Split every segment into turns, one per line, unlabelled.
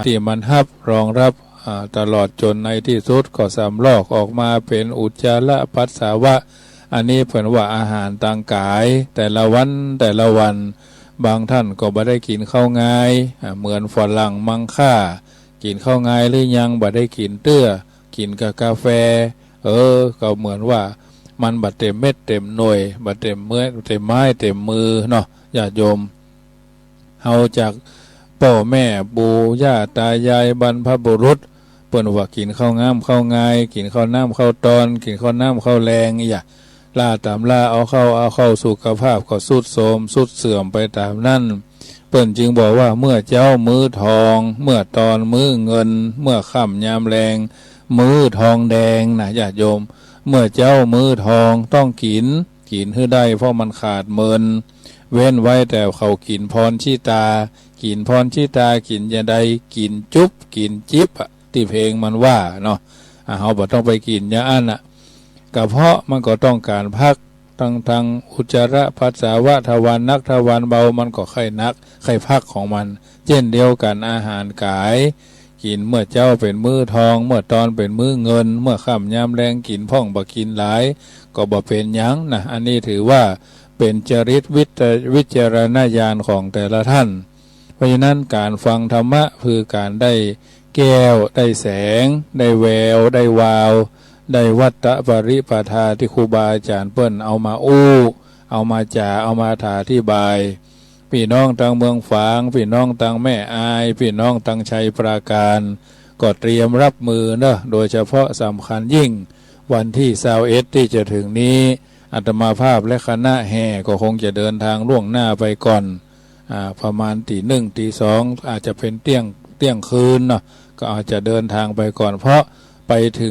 ที่มันรองรับตลอดจนในที่สุดก็สำลอกออกมาเป็นอุจจาระปัสสาวะอันนี้เพิ่นว่าอาหารต่างกายแต่ละวันบางท่านก็บ่ได้กินข้าวง่ายเหมือนฝรั่งมังค่ากินข้าวง่ายหรือยังบ่ได้กินเตื้อกินกับกาแฟก็เหมือนว่ามันบ่เต็มเม็ดเต็มหน่วยบ่เต็มเมื่อเต็มไม้เต็มมือเนาะญาติโยมเฮาจากพ่อแม่ปู่ย่าตายายบรรพบุรุษเปิ้นว่ากินข้าวงามข้าวง่ายกินข้าวน้ำข้าวตอนกินข้าวน้ำข้าวแรงอย่าล่าตามล่าเอาเข้าสุขภาพก็สุดโทรมสุดเสื่อมไปตามนั้นเปิ้นจึงบอกว่าเมื่อเจ้ามือทองเมื่อตอนมือเงินเมื่อค่ำยามแรงมือทองแดงนะญาติโยมเมื่อเจ้ามือทองต้องกินให้ได้เพราะมันขาดเมินเว้นไว้แต่เขากินพรชิตากินพรชิตากินยาใดกินจุ๊บกินจิ๊บที่เพลงมันว่าเนาะเฮาบ่ต้องไปกินยาอันกระเพาะมันก็ต้องการพักทางอุจจาระปัสสาวะทวารนักทวารเบามันก็ไข้นักไข้พักของมันเช่นเดียวกันอาหารกายกินเมื่อเจ้าเป็นมื้อทองเมื่อตอนเป็นมื้อเงินเมื่อค่ำยามแรงกินพ่องบ่กินหลายก็บ่เป็นหยังนะอันนี้ถือว่าเป็นจริตวิจารณญาณของแต่ละท่านเพราะฉะนั้นการฟังธรรมะคือการได้แก้วได้แสงได้แววได้วาวได้วัตตะปริปทาที่ครูบาอาจารย์เปิ้นเอามาเอามาจ่าเอามาอธิบายพี่น้องทางเมืองฝางพี่น้องทางแม่อายพี่น้องทางชัยปราการก็เตรียมรับมือเนอะโดยเฉพาะสำคัญยิ่งวันที่21ที่จะถึงนี้อาตมาภาพและคณะแห่ก็คงจะเดินทางล่วงหน้าไปก่อนประมาณตี 1 ตี 2อาจจะเป็นเที่ยงคืนเนาะก็อาจจะเดินทางไปก่อนเพราะไปถึ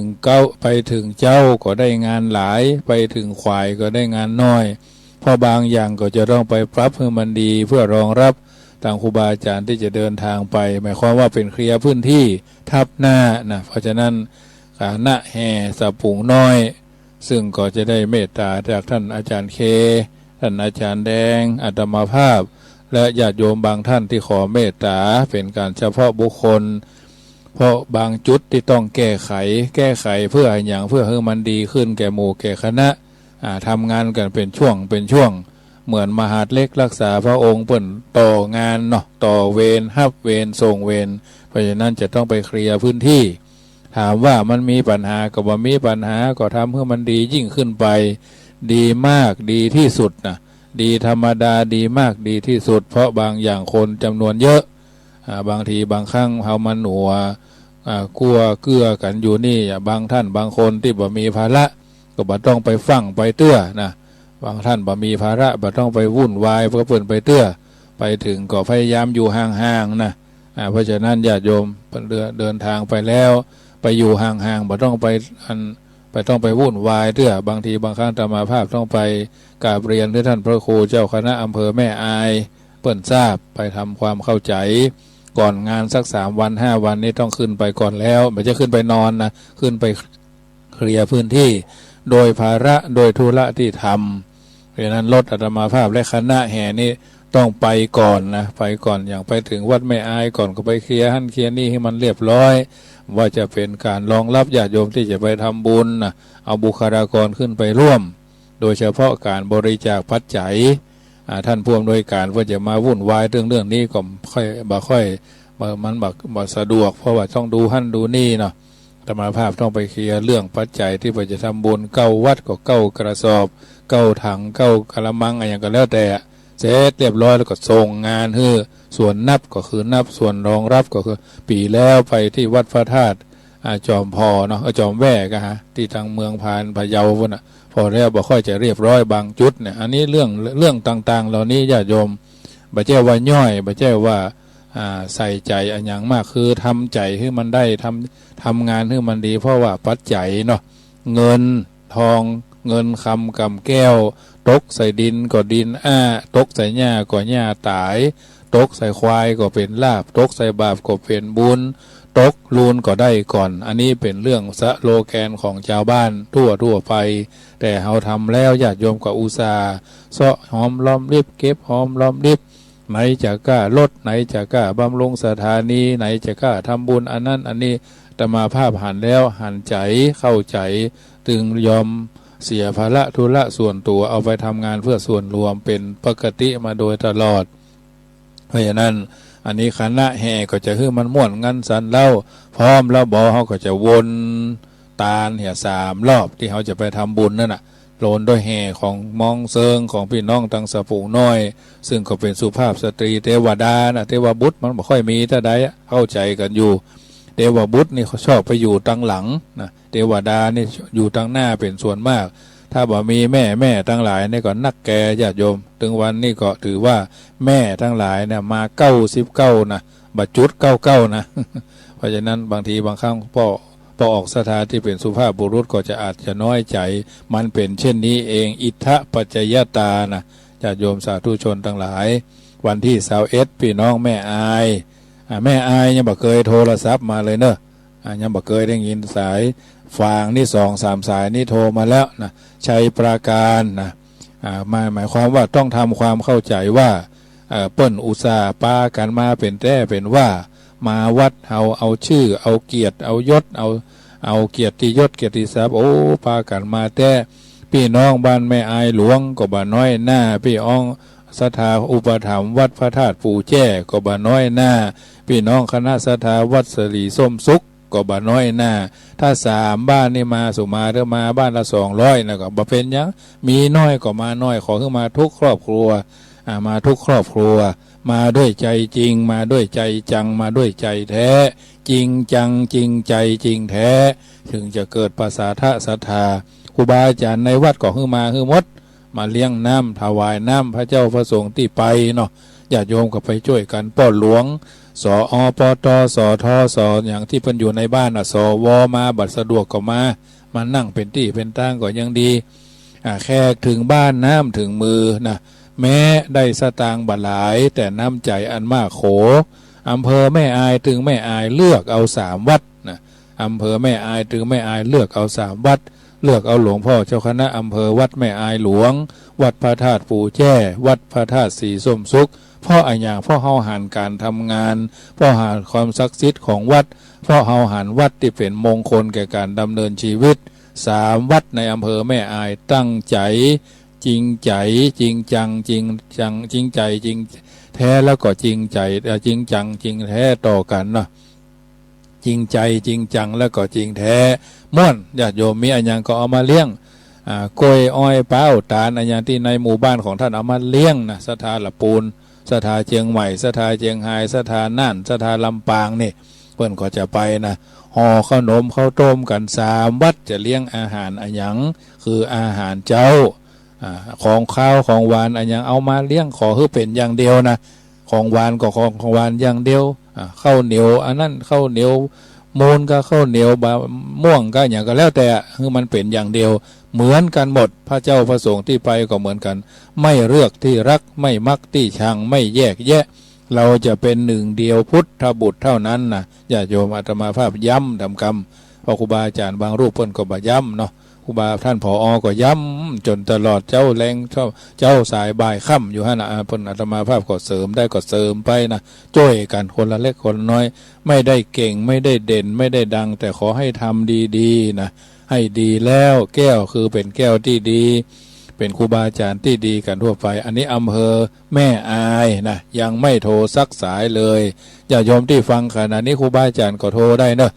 งเจ้าก็ได้งานหลายไปถึงควายก็ได้งานน้อยเพราะบางอย่างก็จะต้องไปปรับให้มันดีเพื่อรองรับทางครูบาอาจารย์ที่จะเดินทางไปหมายความว่าเป็นเคลียร์พื้นที่ทับหน้านะเพราะฉะนั้นคณะแห่สับปุงน้อยซึ่งก็จะได้เมตตาจากท่านอาจารย์เคท่านอาจารย์แดงอาตมาภาพและญาติโยมบางท่านที่ขอเมตตาเป็นการเฉพาะบุคคลเพราะบางจุดที่ต้องแก้ไขเพื่ออย่างเพื่อให้มันดีขึ้นแก่หมู่แก่คณะทำงานกันเป็นช่วงเหมือนมหาดเล็กรักษาพระองค์เปิ่นต่องานเนาะต่อเวรฮับเวรส่งเวรเพราะฉะนั้นจะต้องไปเคลียร์พื้นที่ถามว่ามันมีปัญหาก็บ่มีปัญหาก็ทำให้มันดียิ่งขึ้นไปดีมากดีที่สุดนะดีธรรมดาดีมากดีที่สุดเพราะบางอย่างคนจำนวนเยอะบางทีบางครั้งเฮามันหัวกลัวเกื้อกันอยู่นี่บางท่านบางคนที่บ่มีภาระก็บ่ต้องไปฟังไปเตื้อนะบางท่านบ่มีภาระบ่ต้องไปวุ่นวายเพื่อเปิ้นไปเตื้อไปถึงก็พยายามอยู่ห่างๆนะเพราะฉะนั้นญาติโยมเดินทางไปแล้วไปอยู่ห่างๆบ่ต้องไปวุ่นวายเตื้อบางทีบางครั้งอาตมาภาพต้องไปกราบเรียนที่ท่านพระครูเจ้าคณะอำเภอแม่อายเปิ้นทราบไปทำความเข้าใจก่อนงานสัก3 วัน5 วันนี้ต้องขึ้นไปก่อนแล้วไม่ใช่ขึ้นไปนอนนะขึ้นไปเคลียร์พื้นที่โดยภาระโดยธุระที่ทำเพราะฉะนั้นรถอาตมาภาพและคณะแห่นี่ต้องไปก่อนนะไปก่อนอย่างไปถึงวัดแม่อายก่อนก็ไปเคลียร์หั่นเคลียร์นี่ให้มันเรียบร้อยว่าจะเป็นการรองรับญาติโยมที่จะไปทำบุญนะเอาบุคลากรขึ้นไปร่วมโดยเฉพาะการบริจาคปัจจัยท่านผู้อำนวยการว่าจะมาวุ่นวายเรื่องนี้ก็มันบ่สะดวกเพราะว่าต้องดูหั่นดูนี่เนาะอาตมาภาพต้องไปเคลียร์เรื่องปัจจัยที่ว่าจะทำบุญ9 วัดก็9 กระสอบ9 ถัง9 กะละมังอะไรอย่างก็แล้วแต่เสร็จเรียบร้อยแล้วก็ส่งงานให้ส่วนนับก็คือนับส่วนรองรับก็คือปีแล้วไปที่วัดพระธาตุจอมพอเนาะจอมแว่ก็ที่ทางเมืองพานพะเยาพุ่นน่ะพอแล้วบ่ค่อยจะเรียบร้อยบางจุดเนี่ยอันนี้เรื่องต่างๆเหล่านี้ญาติโยมบ่ใช่ว่าย่อยบ่ใช่ว่าใส่ใจอันอย่างมากคือทำใจให้มันได้ทำงานให้มันดีเพราะว่าปัจจัยเนาะเงินทองเงินคำกำแก้วตกใส่ดินก็ดินตกใส่หญ้าก็หญ้าตายตกใส่ควายก็เป็นลาภตกใส่บาปก็เป็นบุญตกลูนก็ได้ก่อนอันนี้เป็นเรื่องสโลแกนของชาวบ้านทั่วไปแต่เฮาทำแล้วญาติโยมก็อุตส่าห์เสาะหอมล้อมริบเก็บหอมล้อมริบ ไหนจะกล้าลดไหนจะกล้าบำรุงสถานีไหนจะกล้าทำบุญอันนั้นอันนี้แต่มาภาพหันแล้วหันใจเข้าใจจึงยอมเสียภาระธุระส่วนตัวเอาไปทำงานเพื่อส่วนรวมเป็นปกติมาโดยตลอดเพราะฉะนั้นอันนี้คณะแห่ก็จะคือมันม่วนงันสันเล่าพร้อมแล้วบอเขาก็จะวนตาลเหี่ย3 รอบที่เขาจะไปทำบุญนั่นน่ะโลนด้วยแห่ของมองเซิงของพี่น้องตังสะปูน้อยซึ่งก็เป็นสุภาพสตรีเทวดานะเทวบุตรมันไม่ค่อยมีแต่ใดเข้าใจกันอยู่เทวบุตรนี่เขาชอบไปอยู่ตั้งหลังนะเทวดานี่อยู่ตั้งหน้าเป็นส่วนมากถ้าบ่มีแม่ทั้งหลายนี่ก็นักแก่ญาติโยมถึงวันนี้ก็ถือว่าแม่ทั้งหลายเนี่ยมา99นะบัดจุด99นะ เพราะฉะนั้นบางทีบางครั้งพอออกสถานที่เป็นสุภาพบุรุษก็จะอาจจะน้อยใจมันเป็นเช่นนี้เองอิทธปัจจยตานะญาติโยมสาธุชนทั้งหลายวันที่21พี่น้องแม่อายยังบ่เคยโทรศัพท์มาเลยเนอะยังบ่เคยได้ยินสายฟางนี่2-3 สายนี่โทรมาแล้วนะชัยปราการนะหมายความว่าต้องทำความเข้าใจว่าเปิ้นอุตส่าห์ปากันมาเป็นแท้เป็นว่ามาวัดเอาชื่อเอาเกียรติเอายศเอาเกียรติยศเกียรติทรัพย์โอ้ปากันมาแต่พี่น้องบ้านแม่อายหลวงก็บ่น้อยหน้าพี่น้องศรัทธาอุปถัมภ์วัดพระธาตุปู่แจ้ก็บ่น้อยหน้าพี่น้องคณะศรัทธาวัดสลีส้มสุขก็บ่น้อยหน้าถ้า3 บ้านนี่มาสุมาเด้อมาบ้านละ200นะก็บ่เป็นหยังมีน้อยก็มาน้อยขอขึ้นมาทุกครอบครัวมาทุกครอบครัวมาด้วยใจจริงมาด้วยใจจังมาด้วยใจแท้จริงจังจริงใจจริงแท้ถึงจะเกิดประสาทะศรัทธาครูบาอาจารย์ในวัดก็ขึ้นมาคือมดมาเลี้ยงน้ำถวายน้ำพระเจ้าพระสงฆ์ที่ไปเนาะญาติโยมก็ไปช่วยกันป้อนหลวงสอปตสทสอย่างที่เพิ่นอยู่ในบ้านสวมาบัดสะดวกก็มานั่งเป็นที่เป็นตั้งก็ยังดีแขกถึงบ้านน้ำถึงมือนะแม้ได้สตางค์บาหลายแต่น้ำใจอันมากโขอำเภอแม่อายถึงแม่อายเลือกเอา3 วัดนะอำเภอแม่อายถึงแม่อายเลือกเอา3 วัดเลือกเอาหลวงพ่อเจ้าคณะอำเภอวัดแม่อายหลวงวัดพระธาตุปู่แจ้วัดพระธาตุสีส้มสุขเพราะอย่างเพราะเฮาหันการทำงานเพราะหันความศักดิ์สิทธิ์ของวัดเพราะเฮาหันวัดที่เป็นมงคลแก่การดำเนินชีวิต3 วัดในอำเภอแม่อายตั้งใจจริงใจจริงจังจริงใจจริงแท้แล้วก็จริงใจจริงจังจริงแท้ต่อกันเนาะจริงใจจริงจังแล้วก็จริงแท้ม่วนญาติโยมมีอันยังก็เอามาเลี้ยงกล้วยอ้อยเป้าตาลอันยังที่ในหมู่บ้านของท่านเอามาเลี้ยงนะศรัทธาละปูนศรัทธาเชียงใหม่ศรัทธาเชียงรายศรัทธาน่านศรัทธาลำปางนี่เพิ่นก็จะไปนะห่อขนมข้าวต้มกัน3 วัดจะเลี้ยงอาหารอันยังคืออาหารเจ้าของข้าวของหวานอันยังเอามาเลี้ยงขอคือเป็นอย่างเดียวนะของหวานก็ของหวานอย่างเดียวข้าวเหนียวอันนั้นข้าวเหนียวมูนก็ข้าวเหนียวม่วงก็อย่างก็แล้วแต่คือมันเป็นอย่างเดียวเหมือนกันหมดพระเจ้าพระสงฆ์ที่ไปก็เหมือนกันไม่เลือกที่รักไม่มักที่ชังไม่แยกแยะเราจะเป็นหนึ่งเดียวพุทธบุตรเท่านั้นนะญาติโยมอาตมาภาพย้ำทำคำพอครูบาอาจารย์บางรูปเพิ่นก็บ่ย้ำเนาะครูบาท่านผอ.ก็ย้ำจนตลอดเจ้าแรงเจ้าสายบ่ายค่ำอยู่ฮะนะเพิ่นอาตมาภาพก็เสริมได้ก็เสริมไปนะช่วยกันคนละเล็กคนน้อยไม่ได้เก่งไม่ได้เด่นไม่ได้ดังแต่ขอให้ทำดีๆนะให้ดีแล้วแก้วคือเป็นแก้วที่ดีเป็นครูบาอาจารย์ที่ดีกันทั่วไปอันนี้อำเภอแม่อายนะยังไม่โทรสักสายเลยญาติโยมที่ฟังขณะนี้ครูบาอาจารย์ก็โทรได้เนอะ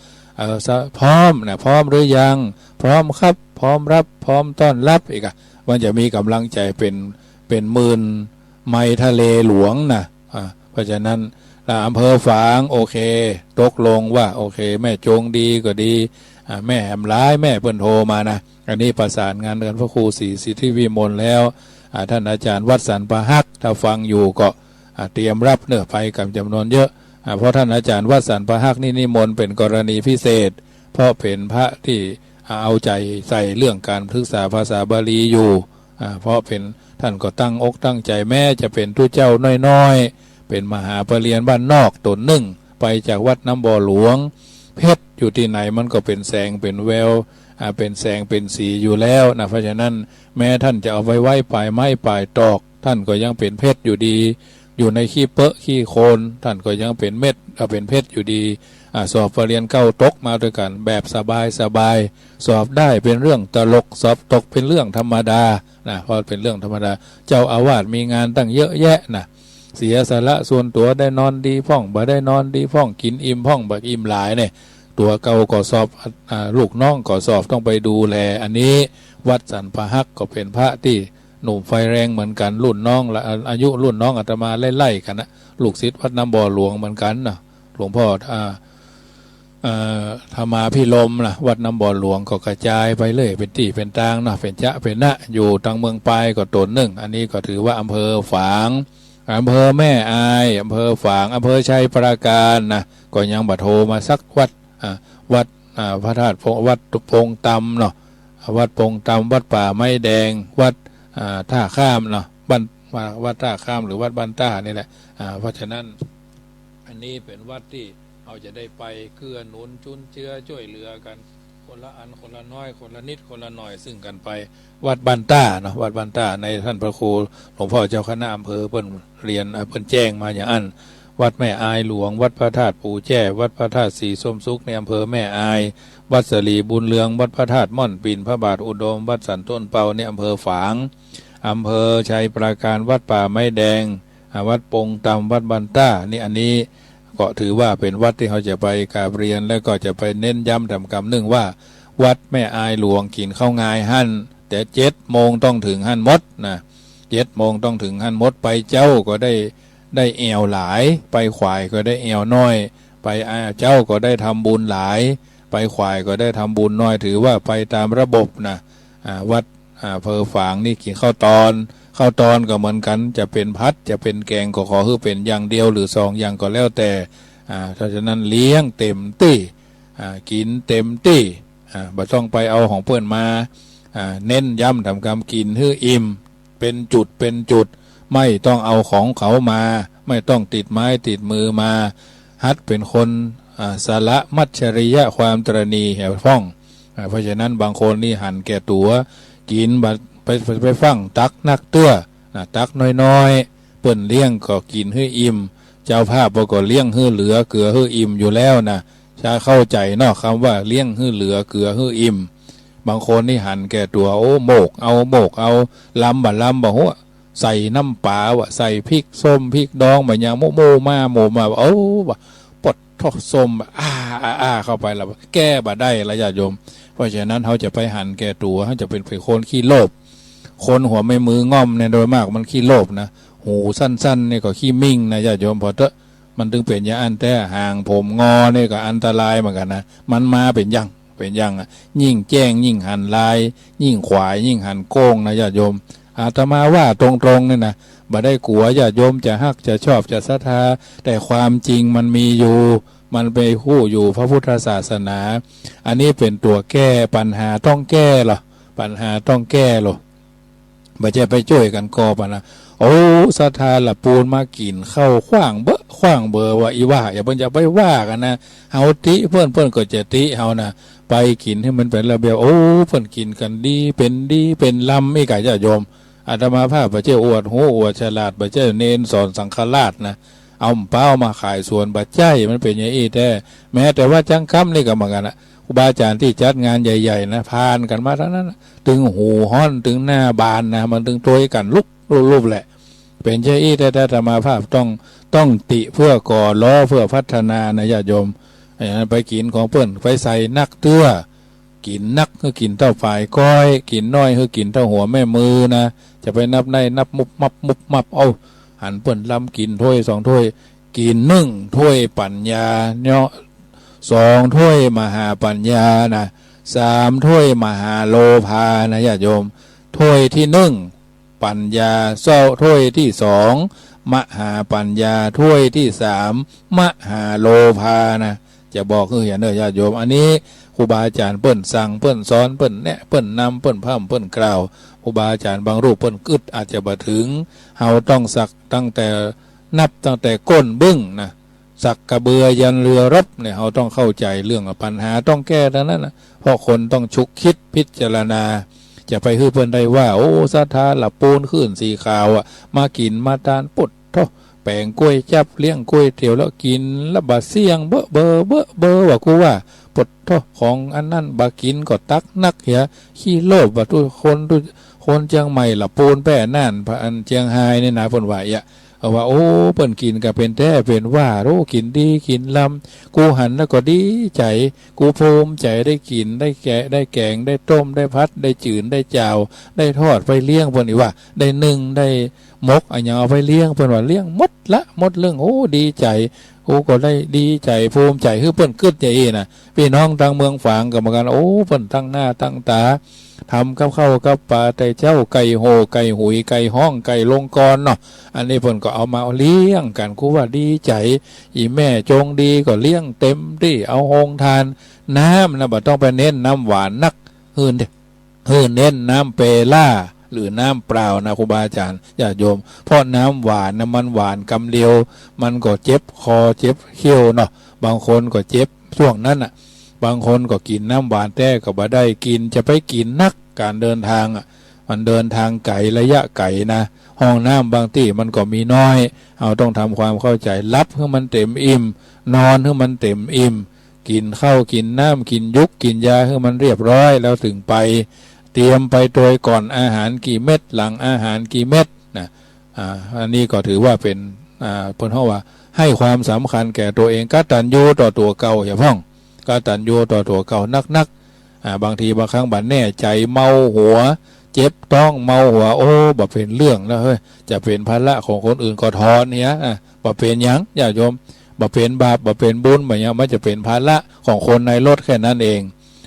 พร้อมนะพร้อมหรือยังพร้อมครับพร้อมรับพร้อมต้อนรับอีกมันจะมีกำลังใจเป็นหมื่นไมล์ทะเลหลวงนะเพราะฉะนั้นอำเภอฝางโอเคตกลงว่าโอเคแม่จงดีก็ดีแม่แหมร้ายแม่เพิ่นโทรมานะอันนี้ประสานงานกันพระครูศรีสิทธิวิมลแล้วท่านอาจารย์วัดสันปะฮักถ้าฟังอยู่ก็เตรียมรับเนื้อไปกับจำนวนเยอะเพราะท่านอาจารย์วัดสันปะฮักนี่นิมนต์เป็นกรณีพิเศษเพราะเป็นพระที่เอาใจใส่เรื่องการศึกษาภาษาบาลีอยู่เพราะเป็นท่านก็ตั้งอกตั้งใจแม้จะเป็นทุเจ้าน้อยๆเป็นมหาปรริญญาบ้านนอกตนหนึ่งไปจากวัดน้ำบ่อหลวงเพชรอยู่ที่ไหนมันก็เป็นแสงเป็นแววเป็นแสงเป็นสีอยู่แล้วนะเพราะฉะนั้นแม้ท่านจะเอาไว้ปลายไม้ปลายตอกท่านก็ยังเป็นเพชรอยู่ดี อยู่ในขี้เปอะขี้โคลนท่านก็ยังเป็นเม็ดเป็นเพชรอยู่ดีสอบปรริญญาเก้าตกมาด้วยกันแบบสบายสอบได้เป็นเรื่องตลกสอบตกเป็นเรื่องธรรมดานะเพราะเป็นเรื่องธรรมดาเจ้าอาวาสมีงานตั้งเยอะแยะนะเสียสละส่วนตัวได้นอนดีพ่องบ่ได้นอนดีพ่องกินอิ่มพ่องบักอิ่มหลายเนี่ยตัวเก่าก็สอบลูกน้องก็สอบต้องไปดูแลอันนี้วัดสันพะฮักก็เป็นพระที่หนุ่มไฟแรงเหมือนกันรุ่นน้องละอายุรุ่นน้องอาตมาไล่ๆกันนะลูกศิษย์วัดน้ำบ่อหลวงเหมือนกันนะหลวงพ่อธรรมาพิลมนะวัดน้ำบ่อหลวงก็กระจายไปเลยเป็นที่เป็นตางนะเป็นจะเป็นนะอยู่ทางเมืองปลายก็ตนหนึ่งอันนี้ก็ถือว่าอำเภอฝางอำเภอแม่อายอำเภอฝางอำเภอชัยปราการนะก็ยังบัดโทรมาสักวัดวัดพระธาตุวัดพงตำเนาะวัดพงตำวัดป่าไม้แดงวัดท่าข้ามเนาะวัดท่าข้ามหรือวัดบ้านต้านี่แหละเพราะฉะนั้นอันนี้เป็นวัดที่เราจะได้ไปเกื้อหนุนจุนเจือช่วยเหลือกันคนละอันคนละน้อยคนละนิดคนละหน่อยซึ่งกันไปวัดบ้านต้าเนาะวัดบ้านต้าในท่านพระครูหลวงพ่อเจ้าคณะอำเภอเพิ่นเรียนเพิ่นแจ้งมาอย่างอันวัดแม่อายหลวงวัดพระธาตุปู่แจ้วัดพระธาตุสีส้มซุกในอำเภอแม่อายวัดสลีบุญเรืองวัดพระธาตุม่อนปิ่นพระบาทอุดมวัดสันต้นเปาในอำเภอฝางอำเภอชัยปราการวัดป่าไม้แดงวัดปงตำวัดบ้านต้านี่อันนี้ก็ถือว่าเป็นวัดที่เขาจะไปกราบเรียนแล้วก็จะไปเน้นย้ำทำกรรมหนึ่งว่าวัดแม่อายหลวงกินข้าวงายหั่นแต่7 โมงต้องถึงหั่นมดนะ7 โมงต้องถึงหั่นมดไปเจ้าก็ได้แอวหลายไปขวายก็ได้แอวน้อยไปเจ้าก็ได้ทำบุญหลายไปขวายก็ได้ทำบุญน้อยถือว่าไปตามระบบนะวัดเพอฝางนี่กินข้าวตอนก็เหมือนกันจะเป็นพัดจะเป็นแกงก็ขอให้เป็นอย่างเดียวหรือ2 อย่างก็แล้วแต่เพราะฉะนั้นเลี้ยงเต็มที่กินเต็มที่บ่ต้องไปเอาของเพื่อนมาเน้นย้ำทำกรรมกินให้อิ่มเป็นจุดไม่ต้องเอาของเขามาไม่ต้องติดไม้ติดมือมาฮัดเป็นคนสาระมัจฉริยะความตรณีแห่วฟ้องเพราะฉะนั้นบางคนนี่หันแก่ตัวกินบัดไปฟังตักนักตัวตักน้อยๆเปิ้นเลี้ยงก็กินให้อิ่มเจ้าภาพก็เลี้ยงให้เหลือเกลือให้อิ่มอยู่แล้วนะชาเข้าใจเนาะคำว่าเลี้ยงให้เหลือเกลือให้อิ่มบางคนนี่หันแก่ตัวโอ้โมกเอาลำบ่หัวใส่น้ำปลาวะใส่พริกส้มพริกดองแบบอย่างโมมาโอ้ปดทอดส้มเข้าไปแล้วแก้บ่ได้ละญาติโยมเพราะฉะนั้นเขาจะไปหันแก่ตัวเขาจะเป็นคนขี้โลภคนหัวไม่มืองอมเนี่ยโดยมากมันขี้โลภนะหูสั้นๆนี่ก็ขี้มิ่งนะญาติโยมพอเถอะมันถึงเป็นอย่างอันแต่ห่างผมงอเนี่ยก็อันตรายเหมือนกันนะมันมาเป็นยังยิ่งแจ้งยิ่งหันลายยิ่งขวายยิ่งหันโก้งนะญาติโยมอาตมาว่าตรงๆเนี่ยนะบ่ได้กลัวญาติโยมจะฮักจะชอบจะศรัทธาแต่ความจริงมันมีอยู่มันไปคู่อยู่พระพุทธศาสนาอันนี้เป็นตัวแก้ปัญหาต้องแก้หรอปัญหาต้องแก้หรอบ่จะไปช่วยกันกอบนะโอ้ศรัทธาละปูนมากินเข้าขว้างเบอว่าอีว่าอย่าเพิ่นจะไปว่ากันนะเฮาติเพิ่นก็จะติเฮานะไปกินให้มันเป็นระเบียบโอ้เพิ่นกินกันดีเป็นลำไม่กะญาติโยมอาตมาภาพบ่เจ้าอวดโหอวดฉลาดบ่เจ้าเน้นสอนสังฆราชนะเอาเป้ามาขายส่วนบ่ใจมันเป็นอย่างนี้แต่แม้แต่ว่าจังค่ำนี่ก็เหมือนกันนะครูบาอาจารย์ที่จัดงานใหญ่ๆนะพานกันมาทั้งนั้นถึงหูฮ้อนถึงหน้าบานนะมันถึงตัวกันลุกรูปแหละเป็นเช่อี้แต่ธรรมาภาพต้องติเพื่อก่อล้อเพื่อพัฒนานะญาติโยมอย่างนั้นไปกินของเปิ้นไปใส่นักเตื้อกินนักคือกินเท่าฝ่ายก้อยกินน้อยคือกินเท่าหัวแม่มือนะจะไปนับมุบมับเอาหันเปิ้นลำกินถ้วย2 ถ้วยกิน1 ถ้วยปัญญาเนาะ2 ถ้วยมหาปัญญานะ3 ถ้วยมหาโลภานะญาติโยมถ้วยที่1ปัญญาถ้วยที่2มหาปัญญาถ้วยที่3มหาโลภานะจะบอกคืออย่างเด้อญาติโยมอันนี้ครูบาอาจารย์เปิ้นสั่งเปิ้นสอนเปิ้นแนะเปิ้นนำเปิ้นพร่ำเปิ้นกล่าวครูบาอาจารย์บางรูปเปิ้นกึดอาจจะบ่ถึงเฮาต้องสักตั้งแต่ก้นบึ้งนะสักกระเบือยันเรือรบเนี่ยเฮาต้องเข้าใจเรื่องปัญหาต้องแก้ทั้งนั้นนะเพราะคนต้องฉุกคิดพิจารณาจะไปฮื้อเพิ่นได้ว่าโอ้ศรัทธาละปูนขึ้นสีขาวมากินมาทานปุด แปลงกล้วยจับเลี้ยงกล้วยเตี๋ยวแล้วกินแล้วบาเสียงเบอเบอเบอเบอว่ากูว่าปดท่อของอันนั้นบากินก็ตักนักเหียขี้โลภว่าทุกคนเชียงใหม่ละปูนแป้น่านพระอันเชียงไฮ้นี่นะเพิ่นว่าเอาว่าโอ้เปิ้นกินก็เป็นแท้เป็นว่าโอ้กินดีกินลำกูหันแล้วก็ดีใจกูภูมิใจได้กินได้แกะได้แกงได้ต้มได้พัดได้จืดได้จ่าวได้ทอดไปเลี้ยงเพิ่นอีกว่าได้นึ่งได้มกอันยังเอาไปเลี้ยงเพิ่นว่าเลี้ยงหมดละหมดเรื่องโอ้ดีใจโอ้ก็ได้ดีใจภูมิใจคือเพิ่นกึดใจน่ะพี่น้องทางเมืองฝางก็เหมือนกันโอ้เพิ่นตั้งหน้าตั้งตาทำกับข้าวกับปลาไต่เจ้าไก่โหไก่หุยไก่ห้องไก่ลงกรเนาะอันนี้เพิ่นก็เอามาเลี้ยงกันกูว่าดีใจอีแม่จงดีก็เลี้ยงเต็มที่เอาโฮงทานน้ำนะบ่ต้องไปเน้นน้ำหวานนักเน้นน้ำเปล่าหรือน้ำเปล่านะครูบาอาจารย์ญาติโยมเพราะน้ำหวานนะมันหวานกำเดียวมันก็เจ็บคอเจ็บเขี้ยวเนาะบางคนก็เจ็บช่วงนั้นอ่ะบางคนก็กินน้ำหวานแต่ก็บ่ได้กินจะไปกินนักการเดินทางอ่ะมันเดินทางไกลระยะไกลนะห้องน้ำบางที่มันก็มีน้อยเอาต้องทำความเข้าใจรับให้มันเต็มอิ่มนอนให้มันเต็มอิ่มกินข้าวกินน้ำกินยุกกินยาให้มันเรียบร้อยแล้วถึงไปเตรียมไปโดยก่อนอาหารกี่เม็ดหลังอาหารกี่เม็ดนะอันนี้ก็ถือว่าเป็นเพิ่นเฮาว่าให้ความสำคัญแก่ตัวเองกตัญญูต่อตัวเก่าอย่าพ้องกตัญญูต่อตัวเก่านักบางทีบางครั้งบัดแน่ใจเมาหัวเจ็บต้องเมาหัวโอ้บ่เป็นเรื่องแล้วเฮ้ยจะเป็นภาระของคนอื่นก็ทอนเนี่ยบ่เป็นหยังญาติโยมบ่เป็นบาปบ่เป็นบุญบ่หยังมันจะเป็นภาระของคนในรถแค่นั้นเอง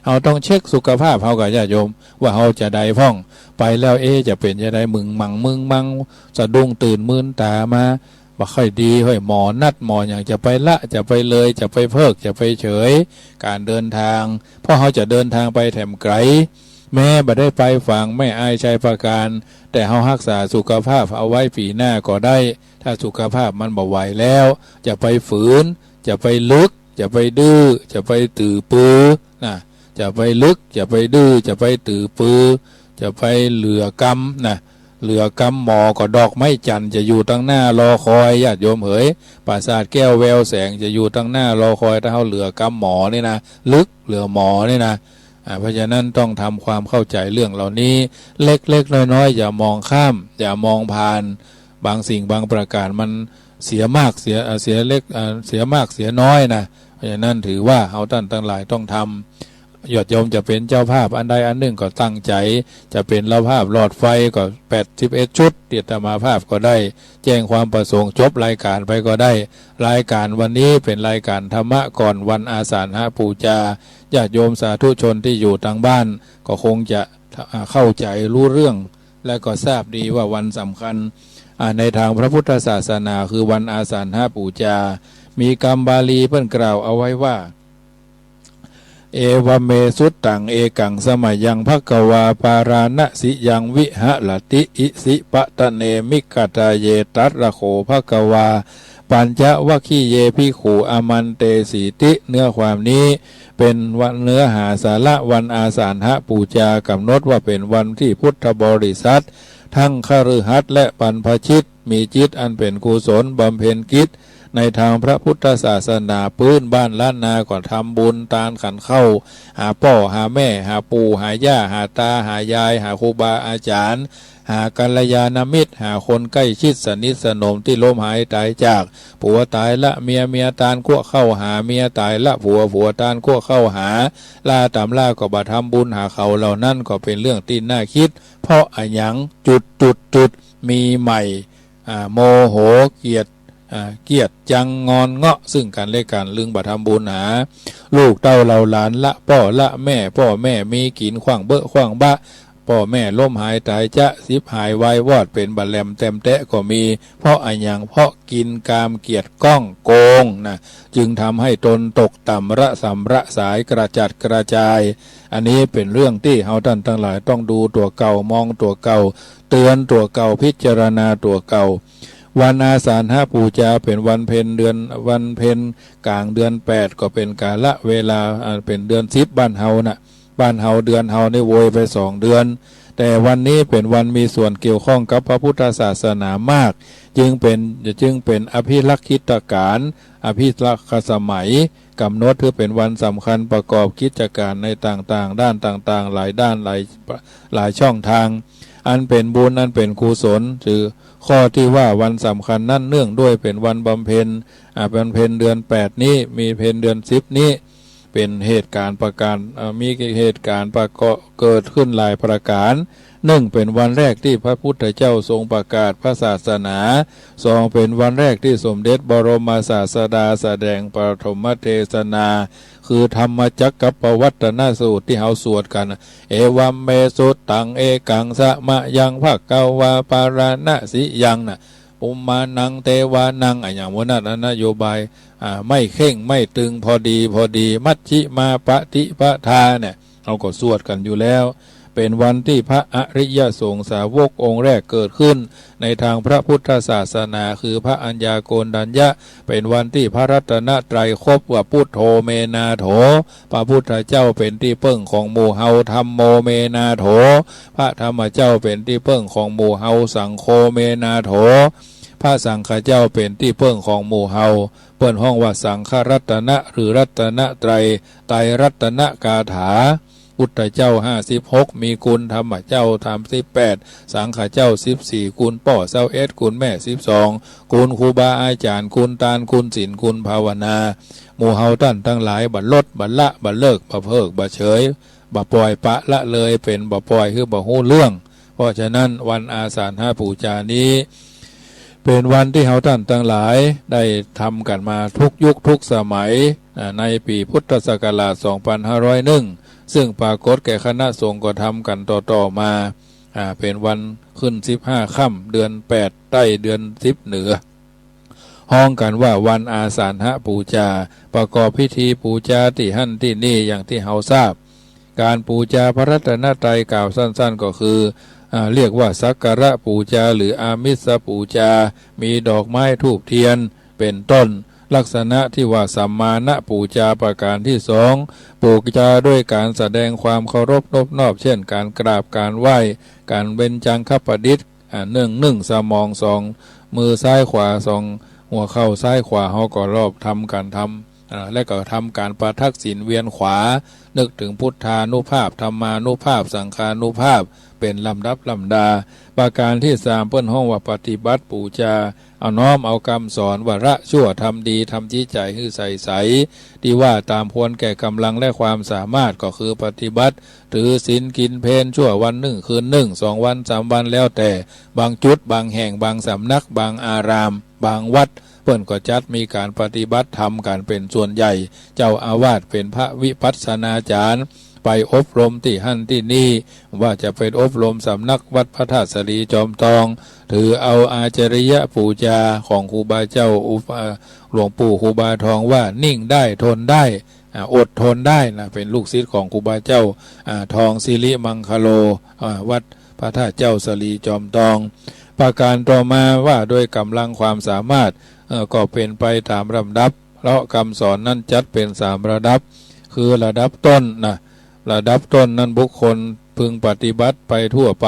เราต้องเช็คสุขภาพเฮากับญาติโยมว่าเฮาจะได้พ้องไปแล้วจะเป็นจะได้มึงมังสะดุ้งตื่นมึนตามาบ่ค่อยดีเฮ้ยหมอนัดหมออย่างจะไปละจะไปเลยจะไปเพิกจะไปเฉยการเดินทางเพราะเฮาจะเดินทางไปแถมไกลแม่บ่ได้ไปฝังไม่อายใจประการแต่เฮารักษาสุขภาพเอาไว้ปีหน้าก็ได้ถ้าสุขภาพมันบ่ไหวแล้วจะไปฝืนจะไปลึกจะไปดื้อจะไปตื่อปือนะจะไปลึกจะไปดื้อจะไปตื่อปือจะไปเหลือกำนะเหลือกำหมอก็ดอกไม้จันทร์จะอยู่ตั้งหน้ารอคอยญาติโยมเอ๋ยปราสาทแก้วแววแสงจะอยู่ตั้งหน้ารอคอยถ้าเฮาเหลือกำหมอนี่นะลึกเหลือหมอนี่นะเพราะฉะนั้นต้องทำความเข้าใจเรื่องเหล่านี้เล็กๆน้อยๆอย่ามองข้ามอย่ามองผ่านบางสิ่งบางประการมันเสียมากเสียเล็กเสียมากเสียน้อยนะเพราะฉะนั้นถือว่าเฮาท่านทั้งหลายต้องทำยอดโยมจะเป็นเจ้าภาพอันใดอันหนึ่งก็ตั้งใจจะเป็นเจ้าภาพหลอดไฟก็81ชุดเตียตมาภาพก็ได้แจ้งความประสงค์จบรายการไปก็ได้รายการวันนี้เป็นรายการธรรมะก่อนวันอาสาฬหปูชาญาติโยมสาธุชนที่อยู่ทางบ้านก็คงจะเข้าใจรู้เรื่องและก็ทราบดีว่าวันสำคัญในทางพระพุทธศาสนาคือวันอาสาฬหปูชามีคำบาลีเพิ่นกล่าวเอาไว้ว่าเอวเมสุตตังเอกังสมัยยังภควาปาราณสิยังวิหะลติอิสิปะตะเนมิกตาเยตัสระโขภควาปัญจวัคคีเยภิกขุอมันเตสีติเนื้อความนี้เป็นวันเนื้อหาสาระวันอาสาฬหปูชากำหนดว่าเป็นวันที่พุทธบริษัททั้งคฤหัสถ์และปัณพชิตมีจิตอันเป็นกุศลบำเพ็ญกิจในทางพระพุทธศาสนาพื้นบ้านล้านนาก็ทำบุญตานขันเข้าหาพ่อหาแม่หาปู่หาย่าหาตาหายายหาครูบาอาจารย์หากัลยาณมิตรหาคนใกล้ชิดสนิทสนมที่ล้มหายตายจากผัวตายละเมียตานขั้วเข้าหาเมียตายละผัวตานขั้วเข้าหาล่าตามล่าก็บ่ทำบุญหาเขาเหล่านั้นก็เป็นเรื่องที่น่าคิดเพราะอันยังจุดมีใหม่โมโหเกียดจังงอนเงาะซึ่งกันและกันลึงบ่ทำบุญหาลูกเต้าเราหลานละพ่อละแม่พ่อแม่มีกินขว้างเบอะขว้างบะพ่อแม่ล้มหายตายจะสิบหายวายวอดเป็นบัลแลมเต็มแตะก็มีเพราะอันยังเพราะกินกามเกียดก้องโกงนะจึงทำให้ตนตกต่ำระสำระสายกระจัดกระจายอันนี้เป็นเรื่องที่เฮาท่านทั้งหลายต้องดูตัวเก่ามองตัวเก่าเตือนตัวเก่าพิจารณาตัวเก่าวันอาสาฬหปูชาเป็นวันเพ็ญเดือนวันเพ็ญกลางเดือน8ก็เป็นกาลเวลาเป็นเดือน10บ้านเฮานะบ้านเฮาเดือนเฮาในโวยไป2 เดือน แต่วันนี้เป็นวันมีส่วนเกี่ยวข้องกับพระพุทธศาสนามากจึงเป็นอภิลักษิตการอภิลักษสมัยกำหนดถือเป็นวันสำคัญประกอบกิจการในต่างๆด้านต่างๆหลายด้านหลายช่องทางอันเป็นบุญอันเป็นกุศลคือข้อที่ว่าวันสำคัญนั่นเนื่องด้วยเป็นวันบำเพ็ญเป็นเพ็ญเดือน8นี้มีเพ็ญเดือน10นี้เป็นเหตุการณ์ประการมีเหตุการณ์ประกอบเกิดขึ้นหลายประการ1เป็นวันแรกที่พระพุทธเจ้าทรงประกาศพระศาสนา2เป็นวันแรกที่สมเด็จบรมศาสดาแสดงปฐมเทศนาคือธรรมจักรปวัตตนสูตรที่เฮาสวดกันเอวัมเมสุตตังเอกังสะมะยังภะกวาปาราณสิยังน่ะปุมมานังเทวานังอย่างว่านั้นนโยบายไม่เข่งไม่ตึงพอดีมัชชิมาปฏิปทาเนี่ยเราก็สวดกันอยู่แล้วเป็นวันที่พระอริยสงฆ์สาวกองค์แรกเกิดขึ้นในทางพระพุทธศาสนาคือพระอัญญาโกณฑัญญะเป็นวันที่พระรัตนตรัยครบว่าพุทโธเมนาโถพระพุทธเจ้าเป็นที่เพิ่งของหมู่เฮาธัมโมเมนาโถพระธรรมเจ้าเป็นที่เพิ่งของหมู่เฮาสังโฆเมนาโถพระสังฆเจ้าเป็นที่เพิ่งของหมู่เฮาเปิ้นห้องว่าสังฆรัตนะหรือรัตนไตรไตรรัตนกาถาพุทธเจ้า56มีกุลธรรมเจ้า38สังฆเจ้า14กุลป่อ21กุลแม่12กุลครูบาอาจารย์กุลตาลกุลศีลกุลภาวนาหมู่เฮาท่านทั้งหลายบัดลดบัดละบัดเลิกบัดเพิกบัดเฉยบัดปล่อยปะละเลยเป็นบัดปล่อยคือบัดฮู้เรื่องเพราะฉะนั้นวันอาสาฬหปูชานี้เป็นวันที่เฮาท่านทั้งหลายได้ทำกันมาทุกยุคทุกสมัยในปีพุทธศักราช2501ซึ่งปรากฏแก่คณะสงฆ์ก็ทำกันต่อมาเป็นวันขึ้น15ค่ำเดือน8ใต้เดือน10เหนือห้องกันว่าวันอาสาฬหปูชาประกอบพิธีปูชาที่หั่นที่นี่อย่างที่เฮาทราบการปูชาพระรัตนตรัยกล่าวสั้นๆก็คือเรียกว่าสักการะปูชาหรืออามิสปูชามีดอกไม้ธูปเทียนเป็นต้นลักษณะที่ว่าสัมมาณปูชาประการที่2ปูชาด้วยการแสดงความเคารพนบนอบเช่นการกราบการไหว้การเบญจังคประดิษฐ์นึ่งสมองสองมือซ้ายขวาสองหัวเข่าซ้ายขวาเฮาก็รอบทำการทำและก็ทำการประทักษิณเวียนขวานึกถึงพุทธานุภาพธรรมานุภาพสังฆานุภาพเป็นลำดับลำดาประการที่3เปิ้นห้องว่าปฏิบัติปูชาเอาน้อมเอาคำสอนว่าละชั่วทำดีทำจิตใจให้ใสที่ว่าตามควรแก่กำลังและความสามารถก็คือปฏิบัติถือศีลกินเพลชั่ววันหนึ่งคืนหนึ่ง2วัน3วันแล้วแต่บางจุดบางแห่งบางสำนักบางอารามบางวัดเปิ้นก็จัดมีการปฏิบัติธรรมกันเป็นส่วนใหญ่เจ้าอาวาสเป็นพระวิปัสสนาจารย์ไปอบรมที่หั่นที่นี่ว่าจะเป็นอบรมสำนักวัดพระธาตุสรีจอมทองถือเอาอาจาริยปูชาของครูบาเจ้าหลวงปู่ครูบาทองว่านิ่งได้ทนได้อดทนได้นะเป็นลูกศิษย์ของครูบาเจ้าทองศิริมังคโลวัดพระธาตุเจ้าสรีจอมทองประการต่อมาว่าด้วยกำลังความสามารถก็เป็นไปตามลำดับเพราะคำสอนนั้นจัดเป็น3ระดับคือระดับต้นนะระดับต้นนั้นบุคคลพึงปฏิบัติไปทั่วไป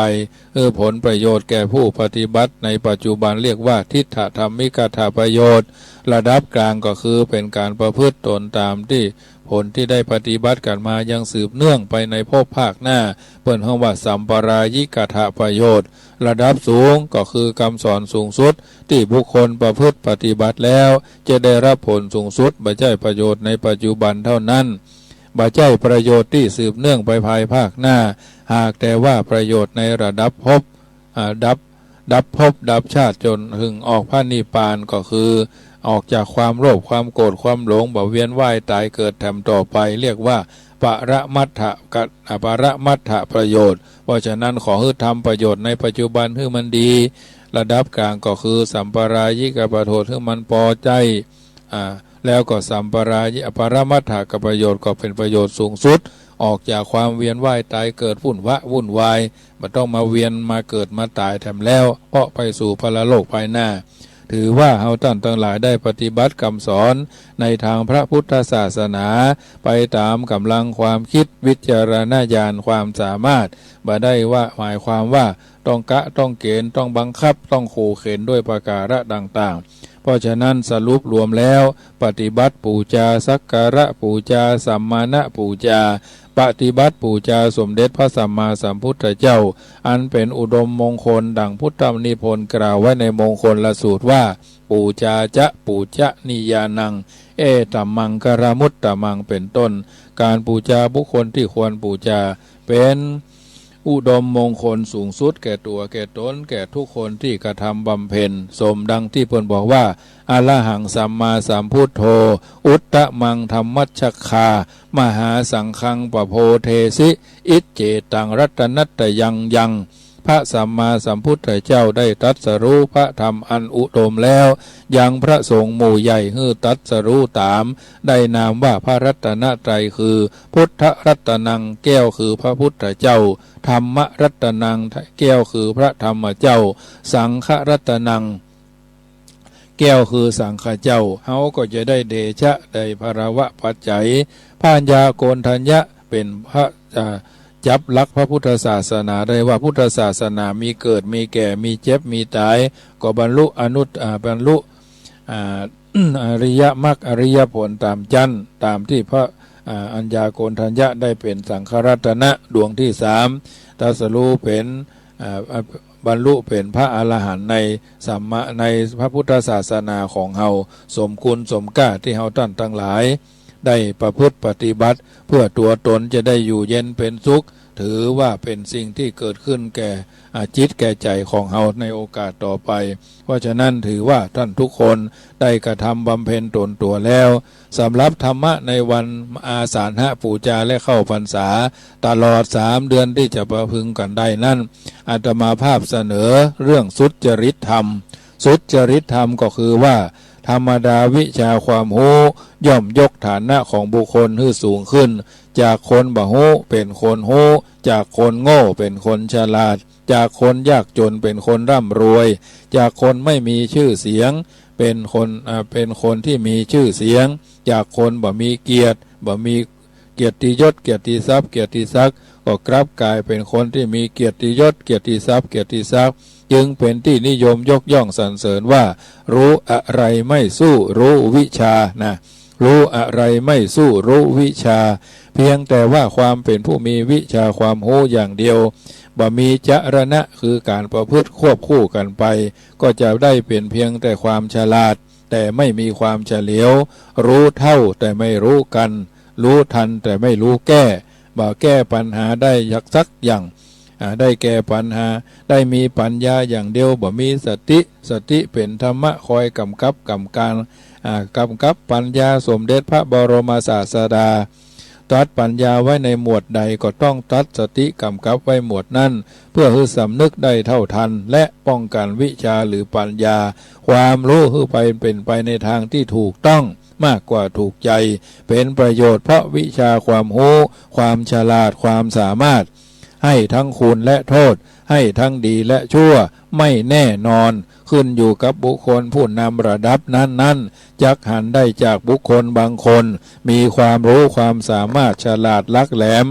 ผลประโยชน์แก่ผู้ปฏิบัติในปัจจุบันเรียกว่าทิฏฐธรรมิกถาประโยชน์ระดับกลางก็คือเป็นการประพฤติตนตามที่ผลที่ได้ปฏิบัติกันมายังสืบเนื่องไปในภพภาคหน้าเปิ้นห้องว่าสัมปรายิกถาประโยชน์ระดับสูงก็คือคำสอนสูงสุดที่บุคคลประพฤติปฏิบัติแล้วจะได้รับผลสูงสุดไม่ใช่ประโยชน์ในปัจจุบันเท่านั้นบ่ใช่ประโยชน์ที่สืบเนื่องไปภายภาคหน้าหากแต่ว่าประโยชน์ในระดับภพดับภพดับชาติจนถึงออกพระนิพพานก็คือออกจากความโลภความโกรธความหลงบ่เวียนว่ายตายเกิดแถมต่อไปเรียกว่าปรมัตถประโยชน์เพราะฉะนั้นขอให้ทำประโยชน์ในปัจจุบันให้มันดีระดับกลางก็คือสัมปรายิกประโยชน์ให้มันพอใจแล้วก็สัมปรายิปรมัตถกับประโยชน์ก็เป็นประโยชน์สูงสุดออกจากความเวียนว่ายตายเกิดวุ่นวายไม่ต้องมาเวียนมาเกิดมาตายแถมแล้วเพราะไปสู่พรโลกภายหน้า ถือว่าเฮาท่านทั้งหลายได้ปฏิบัติคำสอนในทางพระพุทธศาสนาไปตามกำลังความคิดวิจารณญาณความสามารถบ่ได้ว่าหมายความว่าต้องกะต้องเกณฑ์ต้องบังคับต้องขู่เข็นด้วยประการะต่างๆเพราะฉะนั้นสรุปรวมแล้วปฏิบัติปูจาสักการะปูจาสัมมาณปูจาปฏิบัติปูจาสมเด็จพระสัมมาสัมพุทธเจ้าอันเป็นอุดมมงคลดังพุทธนิพนธ์กล่าวไว้ในมงคลละสูตรว่าปูจาจะปูจะนิยานังตัมมังกรมุตตมังเป็นต้นการปูจาบุคคลที่ควรปูจาเป็นอุดมมงคลสูงสุดแก่ตัวแก่ตนแก่ทุกคนที่กระทำบำเพ็ญสมดังที่เพิ่นบอกว่าอะระหังสัมมาสัมพุทโธอุตตมังธรรมัชฌคามหาสังฆังปโพเทสิอิจเจตังรัตนัตตยังพระสัมมาสัมพุทธเจ้าได้ตรัสรู้พระธรรมอันอุดมแล้วยังพระสงฆ์หมู่ใหญ่ฮือตรัสรู้ตามได้นามว่าพระรัตนตรัยคือพุทธรัตนังแก้วคือพระพุทธเจ้าธรรมรัตนังแก้วคือพระธรรมเจ้าสังฆรัตนังแก้วคือสังฆเจ้าเฮาก็จะได้เดชะได้ภรวะปัจจัยพาญญาโกณฑัญญะเป็นพระจับลักพระพุทธศาสนาได้ว่าพุทธศาสนามีเกิดมีแก่มีเจ็บมีตายก็บรรลุบรรลุอริยมรรคอริยผลตามจันตามที่พระอัญญาโกณฑัญญะได้เป็นสังฆรัตนะดวงที่3ตรัสรู้เป็นบรรลุเป็นพระอรหันต์ในสัมมาในพระพุทธศาสนาของเฮาสมคุณสมก้าที่เฮาท่านทั้งหลายได้ประพฤติปฏิบัติเพื่อตัวตนจะได้อยู่เย็นเป็นสุขถือว่าเป็นสิ่งที่เกิดขึ้นแก่จิตแก่ใจของเฮาในโอกาสต่อไปเพราะฉะนั้นถือว่าท่านทุกคนได้กระทำบำเพ็ญตนตัวแล้วสำหรับธรรมะในวันอาสาฬหปูจาและเข้าพรรษาตลอด3 เดือนที่จะประพฤติกันได้นั้นอาตมาภาพเสนอเรื่องสุจริตธรรมสุจริตธรรมก็คือว่าธรรมดาวิชาความรู้ย่อมยกฐานะของบุคคลให้สูงขึ้นจากคนบ่รู้เป็นคนรู้จากคนโง่เป็นคนฉลาดจากคนยากจนเป็นคนร่ำรวยจากคนไม่มีชื่อเสียงเป็นคนที่มีชื่อเสียงจากคนบ่มีเกียรติบ่มีเกียรติยศเกียรติทรัพย์เกียรติศักดิ์ก็กลับกลายเป็นคนที่มีเกียรติยศเกียรติทรัพย์เกียรติศักดิ์จึงเป็นที่นิยมยกย่องสรรเสริญว่ารู้อะไรไม่สู้รู้วิชานะรู้อะไรไม่สู้รู้วิชาเพียงแต่ว่าความเป็นผู้มีวิชาความรู้อย่างเดียวบ่มีจรณะคือการประพฤติควบคู่กันไปก็จะได้เป็นเพียงแต่ความฉลาดแต่ไม่มีความเฉลียวรู้เท่าแต่ไม่รู้กันรู้ทันแต่ไม่รู้แก้บ่แก้ปัญหาได้สักอย่างได้แก้ปัญหาได้มีปัญญาอย่างเดียวบ่มีสติเป็นธรรมะคอยกำกับปัญญาสมเด็จพระบรมศาสดาตรัสปัญญาไว้ในหมวดใดก็ต้องตรัสสติกำกับไว้หมวดนั้นเพื่อให้สำนึกได้เท่าทันและป้องกันวิชาหรือปัญญาความรู้ให้เป็นไปในทางที่ถูกต้องมากกว่าถูกใจเป็นประโยชน์เพราะวิชาความรู้ความฉลาดความสามารถให้ทั้งคุณและโทษให้ทั้งดีและชั่วไม่แน่นอนขึ้นอยู่กับบุคคลผู้นำระดับนั้นจักหันได้จากบุคคลบางคนมีความรู้ความสามารถฉลาดลักแหลม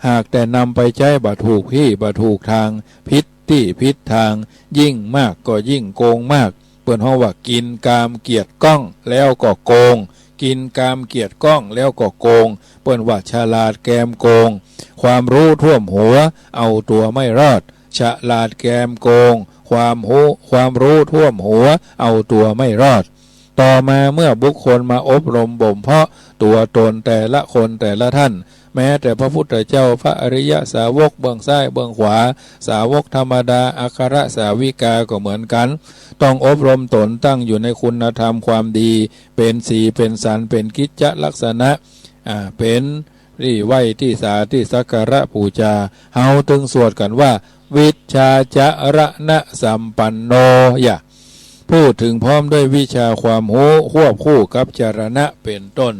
หากแต่นำไปใช้บ่ถูกที่บ่ถูกทางผิดที่ผิดทางยิ่งมากก็ยิ่งโกงมากเปิ้นฮ้อว่ากินกามเกียรติก้องแล้วก็โกงกินกามเกียรติก้องแล้วก็โกงเปิ้นว่าฉลาดแกมโกงความรู้ท่วมหัวเอาตัวไม่รอดฉลาดแกมโกงความรู้ท่วมหัวเอาตัวไม่รอดต่อมาเมื่อบุคคลมาอบรมบ่มเพาะตัวตนแต่ละคนแต่ละท่านแม้แต่พระพุทธเจ้าพระอริยสาวกเบื้องซ้ายเบื้องขวาสาวกธรรมดาอัครสาวิกาก็เหมือนกันต้องอบรมตนตั้งอยู่ในคุณธรรมความดีเป็นศีลเป็นสันเป็นกิจจลักษณะเป็นที่ไหวที่สาที่สักการะบูชาเฮาถึงสวดกันว่าวิชาจระณะสัมปันโนพูดถึงพร้อมด้วยวิชาความรู้ควบคู่กับจรณะเป็นต้น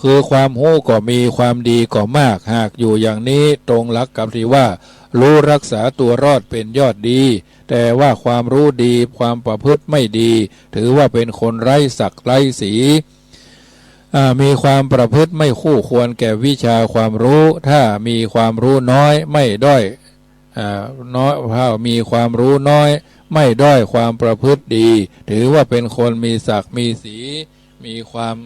คือความรู้ก็มีความดีก็มากหากอยู่อย่างนี้ตรงหลักกับที่ว่า รู้รักษาตัวรอดเป็นยอดดีแต่ว่าความรู้ดีความประพฤติไม่ดีถือว่าเป็นคนไร้ศักดิ์ไร้ศีลมีความประพฤติไม่คู่ควรแก่วิชาความรู้ถ้ามีความรู้น้อยไม่ด้อยน้อยถ้ามีความรู้น้อยไม่ด้อยความประพฤติดีถือว่าเป็นคนมีศักดิ์มีศีลมีความ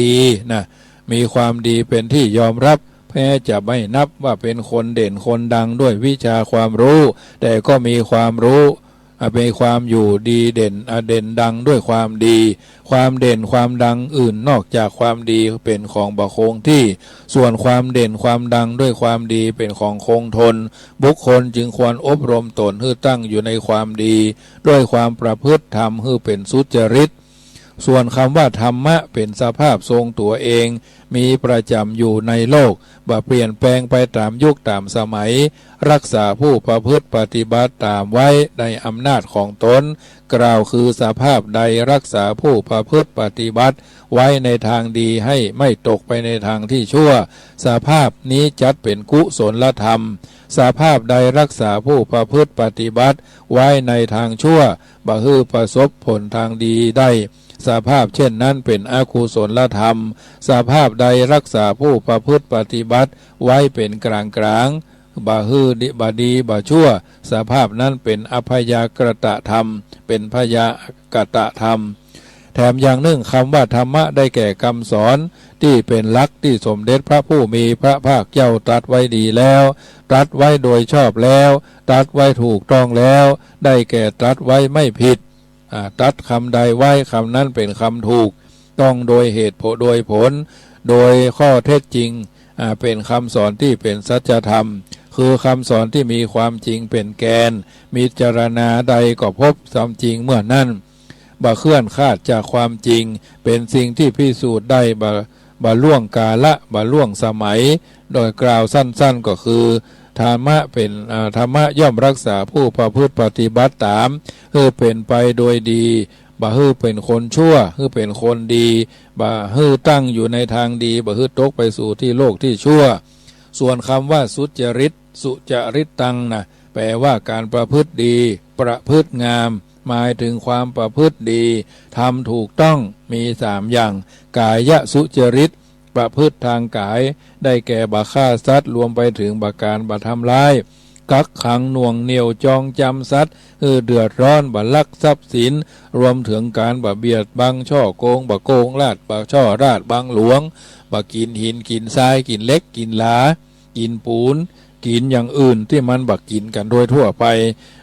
ดีนะมีความดีเป็นที่ยอมรับแม้จะไม่นับว่าเป็นคนเด่นคนดังด้วยวิชาความรู้แต่ก็มีความรู้เป็นความอยู่ดีเด่นดังด้วยความดีความเด่นความดังอื่นนอกจากความดีเป็นของบ่คงที่ส่วนความเด่นความดังด้วยความดีเป็นของคงทนบุคคลจึงควรอบรมตนให้ตั้งอยู่ในความดีด้วยความประพฤติธรรมให้เป็นสุจริตส่วนคำว่าธรรมะเป็นสภาพทรงตัวเองมีประจำอยู่ในโลกบ่เปลี่ยนแปลงไปตามยุคตามสมัยรักษาผู้ประพฤติปฏิบัติตามไว้ในอำนาจของตนกล่าวคือสภาพใดรักษาผู้ประพฤติปฏิบัติไว้ในทางดีให้ไม่ตกไปในทางที่ชั่วสภาพนี้จัดเป็นกุศลธรรมสภาพใดรักษาผู้ประพฤติปฏิบัติไว้ในทางชั่วบ่ฮือประสบผลทางดีได้สภาพเช่นนั้นเป็นอกุศลธรรมสภาพใดรักษาผู้ประพฤติปฏิบัติไว้เป็นกลางบ่ฮือบ่ดีบ่ชั่วสภาพนั้นเป็นอพยากตธรรมเป็นพยากตธรรมแถมอย่างหนึ่งคำว่าธรรมะได้แก่คำสอนที่เป็นหลักที่สมเด็จพระผู้มีพระภาคเจ้าตรัสไว้ดีแล้วตรัสไว้โดยชอบแล้วตรัสไว้ถูกต้องแล้วได้แก่ตรัสไว้ไม่ผิดตัดคำใดไว้คำนั้นเป็นคำถูกต้องโดยเหตุโดยผลโดยข้อเท็จจริงเป็นคำสอนที่เป็นสัจธรรมคือคำสอนที่มีความจริงเป็นแกนมีจารณาใดก็พบความจริงเมื่อนั้นบ่เคลื่อนคลาดจากความจริงเป็นสิ่งที่พิสูจน์ได้บ่ล่วงกาละบ่ล่วงสมัยโดยกล่าวสั้นๆก็คือธรรมะเป็นธรรมะย่อมรักษาผู้ประพฤติปฏิบัติตามคือเป็นไปโดยดีบ่ฮือเป็นคนชั่วคือเป็นคนดีบ่ฮือตั้งอยู่ในทางดีบ่ฮือตกไปสู่ที่โลกที่ชั่วส่วนคำว่าสุจริตตังนะแปลว่าการประพฤติดีประพฤติงามหมายถึงความประพฤติดีทำถูกต้องมี3อย่างกายสุจริตประพฤติทางกายได้แก่บ่ฆ่าสัตว์รวมไปถึงบ่การบ่ทำร้ายกักขังหน่วงเหนี่ยวจองจำสัตว์เดือดร้อนบ่ลักทรัพย์สินรวมถึงการบ่เบียดบังช่อโกงบ่โกงลาดบ่ช่อราดบังหลวงบ่กินหินกินทรายกินเล็กกินหลากินปูนกินอย่างอื่นที่มันบ่กินกันโดยทั่วไป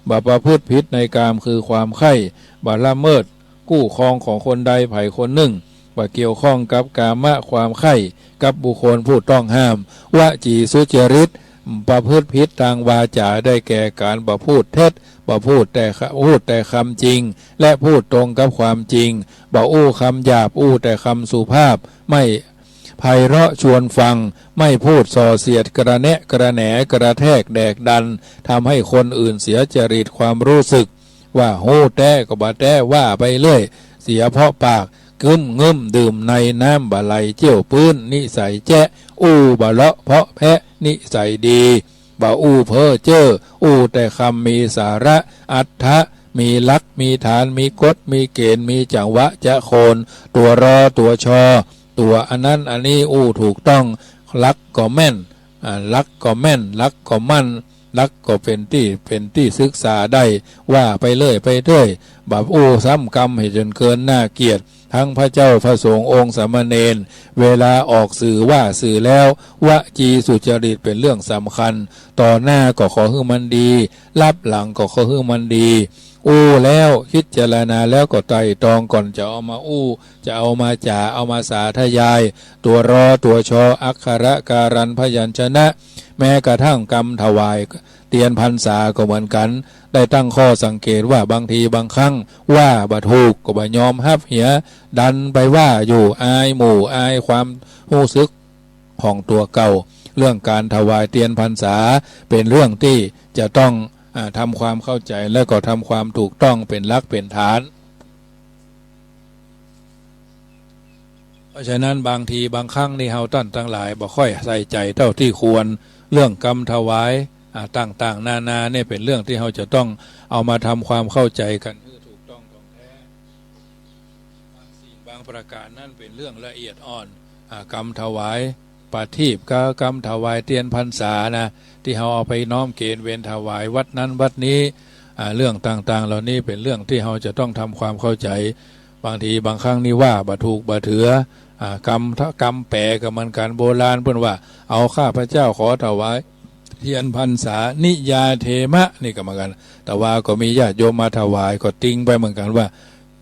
บ่ประพฤติผิดในกามคือความใคร่บ่ละเมิดกู้ครองของคนใดไผคนหนึ่งบ่เกี่ยวข้องกับกามะความใคร่กับบุคคลผู้ต้องห้ามวจีสุจริตประพฤติผิดทางวาจาได้แก่การบ่พูดเท็จบ่พูดแต่คำจริงและพูดตรงกับความจริงบ่อู้คำหยาบอู้แต่คำสุภาพไม่ไพเราะชวนฟังไม่พูดส่อเสียดกระแนะกระแหนกระแทกแดกดันทำให้คนอื่นเสียจริตความรู้สึกว่าโหแต่ก็บ่แต่ว่าไปเรื่อยเสียเพราะปากกึ้มเงิมดื่มในน้ำบะไหลเจี่ยวปื้นนิสัยแจ๊อู้บะเลาะเพาะแพะนิสัยดีบ่อู้เพ้อเจ้ออู้แต่คำมีสาระอัตถะมีลักษณ์มีฐานมีกฎมีเกณฑ์มีจังหวะจะโคนตัวรอตัวชอตัวอันนั้นอันนี้อู้ถูกต้องลักก็แม่นลักก็แม่นลักก็มั่นลักก็เป็นที่ศึกษาได้ว่าไปเรื่อยไปเรื่อยบ่อู้ซ้ำกรรมให้จนเกินหน้าเกียรติทั้งพระเจ้าพระสงฆ์องค์สามเณรเวลาออกสื่อว่าสื่อแล้ววจีสุจริตเป็นเรื่องสำคัญต่อหน้าก็ขอให้มันดีรับหลังก็ขอให้มันดีอู้แล้วคิดเจรณาแล้วก็ไต่ตรองก่อนจะเอามาอู้จะเอามาจ่าเอามาสาธยายตัวรอตัวชออักขระการันพยัญชนะแม้กระทั่งกรรมถวายเตียนพรรษาก็เหมือนกันได้ตั้งข้อสังเกตว่าบางทีบางครั้งว่าบ่ถูกก็บ่ยอมฮับเหียดันไปว่าอยู่อายหมู่อายความรู้สึกของตัวเก่าเรื่องการถวายเตียนพรรษาเป็นเรื่องที่จะต้องทำความเข้าใจและก็ทำความถูกต้องเป็นหลักเป็นฐานเพราะฉะนั้นบางทีบางครั้งนี่เฮาท่านทั้งหลายบ่ค่อยใส่ใจเท่าที่ควรเรื่องกรรมถวาย ต่างๆนานาเนี่ยเป็นเรื่องที่เราจะต้องเอามาทำความเข้าใจกันให้ถูกต้องตรงแท้บางสิ่งบางประการนั่นเป็นเรื่องละเอียดอ่อนกรรมถวายปาทีปกรรมถวายเตียนพรรษานะที่เราเอาไปน้อมเกณฑ์เวรถวายวัดนั้นวัดนี้เรื่องต่างๆเหล่านี้เป็นเรื่องที่เราจะต้องทำความเข้าใจบางทีบางครั้งนี่ว่าบ่ถูกบ่เถือกรรมแปรกับมันการโบราณเพื่อนว่าเอาข้าพเจ้าขอถวายเทียนพรรษานิยาเทมะนี่ก็เหมือนกันแต่ว่าก็มีญาติโยมมาถวายก็ติ้งไปเหมือนกันว่า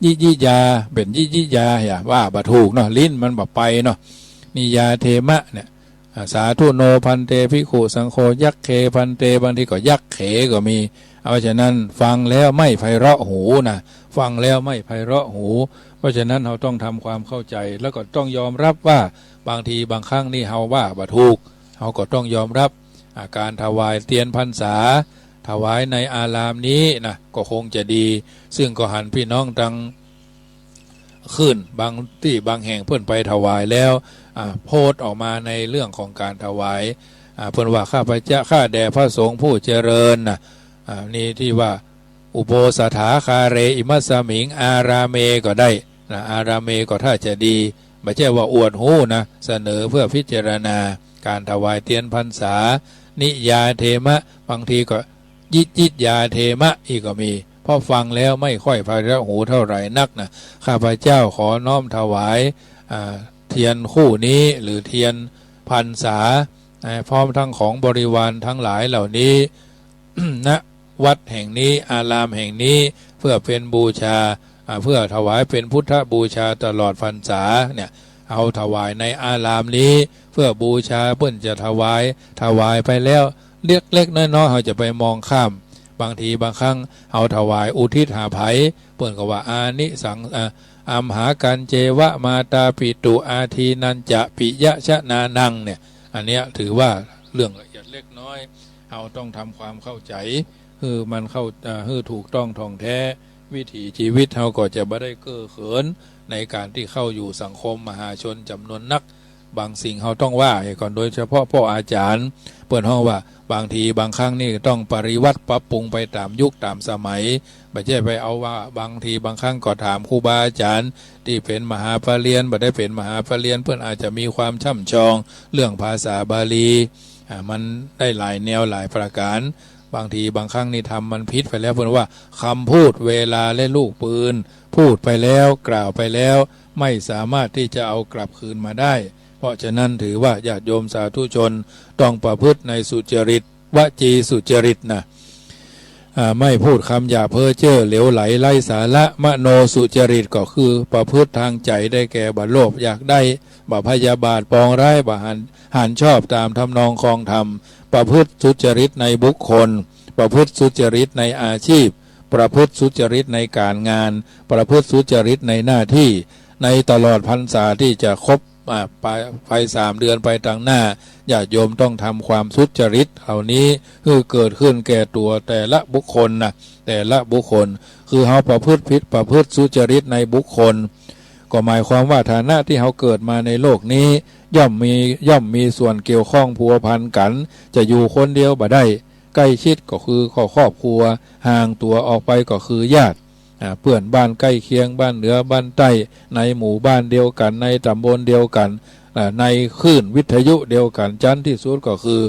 ยิยาเป็นยิยาอย่าว่าบ่ถูกเนาะลิ้นมันบ่ไปเนาะนิยาเทมะเนี่ยสาธุโนพันเตภิกขุสังโฆยักเขพันเตบางทีก็ยักเขก็มีเอาฉะนั้นฟังแล้วไม่ไพเราะหูนะฟังแล้วไม่ไพเราะหูเพราะฉะนั้นเราต้องทำความเข้าใจแล้วก็ต้องยอมรับว่าบางทีบางครั้งนี่เราว่าบ่ถูกเราก็ต้องยอมรับการถวายเตียนพรรษาถวายในอารามนี้นะก็คงจะดีซึ่งก็หันพี่น้องตังขึ้นบางที่บางแห่งเพื่อนไปถวายแล้วโพสต์ออกมาในเรื่องของการถวายเพื่อนว่าข้าพเจ้าข้าแด่พระสงฆ์ผู้เจริญนะนี่ที่ว่าอุโบสถาคาเรอิมัสมิงอาราเมก็ได้นะอาราเมก็ถ้าจะดีไม่ใช่ว่าอวดหูนะเสนอเพื่อพิจารณาการถวายเตียนพรรษานิยาเทมะบางทีก็ยิยาเทมะอีกก็มีเพราะฟังแล้วไม่ค่อยไพเราะหูเท่าไหร่นักนะข้าพเจ้าขอน้อมถวายเทียนคู่นี้หรือเทียนพรรษาพร้อมทั้งของบริวารทั้งหลายเหล่านี้ ณวัดแห่งนี้อารามแห่งนี้เพื่อเป็นบูชาเพื่อถวายเป็นพุทธบูชาตลอดพรรษาเนี่ยเอาถวายในอารามนี้เพื่อบูชาเพื่อจะถวายไปแล้วเล็กๆน้อยๆเขาจะไปมองข้ามบางทีบางครั้งเอาถวายอุทิศหาไผเปิ่นก็ว่าอานิสังอัมหากันเจวะมาตาปิตุอาทีนันจะปิยะชะนานังเนี่ยอันเนี้ยถือว่าเรื่องละเอียดเล็กน้อยเราต้องทำความเข้าใจคือมันเข้าถูกต้องท่องแท้วิถีชีวิตเราก็จะไม่ได้เก้อเขินในการที่เข้าอยู่สังคมมหาชนจำนวนนักบางสิ่งเขาต้องว่าก่อนโดยเฉพาะพ่ออาจารย์เปิดห้องว่าบางทีบางครั้งนี่ต้องปริวัติปรับปรุงไปตามยุคตามสมัยไม่ใช่ไปเอาว่าบางทีบางครั้งก็ถามครูบาอาจารย์ที่เป็นมหาปรริญญาไม่ได้เป็นมหาปรริญญาเพื่อนอาจจะมีความช่ำชองเรื่องภาษาบาลีมันได้หลายแนวหลายประการบางทีบางครั้งนี่ทำมันพิษไปแล้วเพื่อนว่าคำพูดเวลาและลูกปืนพูดไปแล้วกล่าวไปแล้วไม่สามารถที่จะเอากลับคืนมาได้เพราะฉะนั้นถือว่าญาติโยมสาธุชนต้องประพฤติในสุจริตวจีสุจริตนะไม่พูดคำหยาเพ้อเจ้อเหลวไหลไร้สาระมโนสุจริตก็คือประพฤติทางใจได้แก่บ่โลภอยากได้บ่พยาบาทปองร้ายบ่หันชอบตามทำนองคองธรรมประพฤติสุจริตในบุคคลประพฤติสุจริตในอาชีพประพฤติสุจริตในการงานประพฤติสุจริตในหน้าที่ในตลอดพรรษาที่จะครบไป3 เดือนไปทางหน้าญาติโยมต้องทำความสุจริตเหล่านี้คือเกิดขึ้นแก่ตัวแต่ละบุคคลนะแต่ละบุคคลคือเขาประพฤติผิดประพฤติสุจริตในบุคคลก็หมายความว่าฐานะที่เขาเกิดมาในโลกนี้ย่อมมีส่วนเกี่ยวข้องพัวพันกันจะอยู่คนเดียวบ่ได้ใกล้ชิดก็คือครอบครัวห่างตัวออกไปก็คือญาติเพื่อนบ้านใกล้เคียงบ้านเหนือบ้านใต้ในหมู่บ้านเดียวกันในตำบลเดียวกันในคลื่นวิทยุเดียวกันชั้นที่สุดก็คือ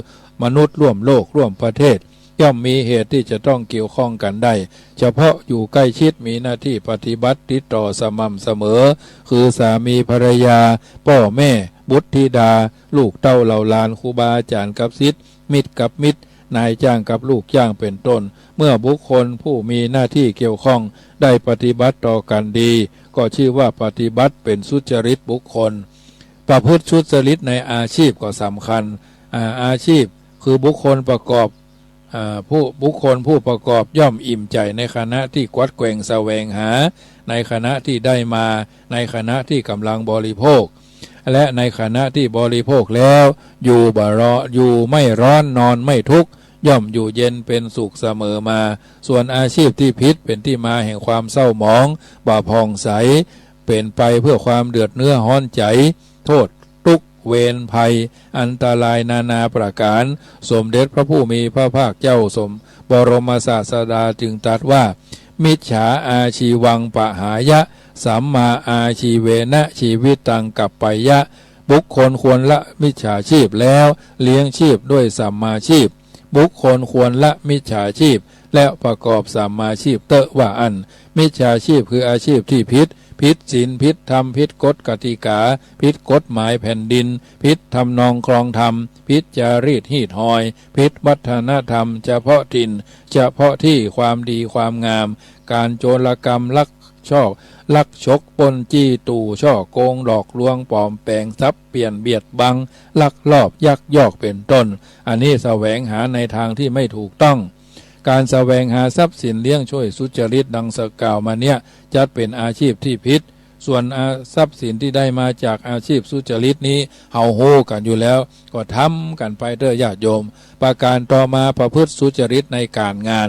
มนุษย์ร่วมโลกร่วมประเทศย่อมมีเหตุที่จะต้องเกี่ยวข้องกันได้เฉพาะอยู่ใกล้ชิดมีหน้าที่ปฏิบัติติดต่อสม่ำเสมอคือสามีภรรยาพ่อแม่บุตรธิดาลูกเต้าเหล่าหลานครูบาอาจารย์กับศิษย์มิตรกับมิตรนายจ้างกับลูกจ้างเป็นต้นเมื่อบุคคลผู้มีหน้าที่เกี่ยวข้องได้ปฏิบัติต่อกันดีก็ชื่อว่าปฏิบัติเป็นสุจริตบุคคลประพฤติสุจริตในอาชีพก็สำคัญอาชีพคือบุคคลประกอบบุคคลผู้ประกอบย่อมอิ่มใจในขณะที่กวัดแกว่งแสวงหาในขณะที่ได้มาในขณะที่กำลังบริโภคและในขณะที่บริโภคแล้วอยู่ไม่ร้อนนอนไม่ทุกข์ย่อมอยู่เย็นเป็นสุขเสมอมาส่วนอาชีพที่ผิดเป็นที่มาแห่งความเศร้าหมองบ่ผ่องใสเป็นไปเพื่อความเดือดเนื้อห้อนใจโทษทุกข์ เวรภัยอันตรายนานาประการสมเด็จพระผู้มีพระภาคเจ้าสมบรมศาสดาจึงตรัสว่ามิจฉาอาชีวังปหายะสัมมาอาชีเวนะชีวิตตังกัปปายะบุคคลควรละมิจฉาชีพแล้วเลี้ยงชีพด้วยสัมมาชีพบุคคลควรละมิจฉาชีพและประกอบสัมมาชีพเตอะว่าอันมิจฉาชีพคืออาชีพที่ผิดศีลผิดธรรมผิดกฎกติกาผิดกฎหมายแผ่นดินผิดทำนองครองธรรมผิดจารีตหีดหอยผิดวัฒนธรรมเฉพาะถิ่นเฉพาะที่ความดีความงามการโจรกรรมลักฉกปล้นจี้ตู่ช่อโกงหลอกลวงปลอมแปลงทรัพย์เปลี่ยนเบียดบังลักลอบยักยอกเป็นต้นอันนี้แสวงหาในทางที่ไม่ถูกต้องการแสวงหาทรัพย์สินเลี้ยงช่วยสุจริตดังสกล่าวมาเนี่ยจัดเป็นอาชีพที่ผิดส่วนทรัพย์สินที่ได้มาจากอาชีพสุจริตนี้เฮาโฮกันอยู่แล้วก็ทำกันไปเด้อญาติโยมประการต่อมาประพฤติสุจริตในการงาน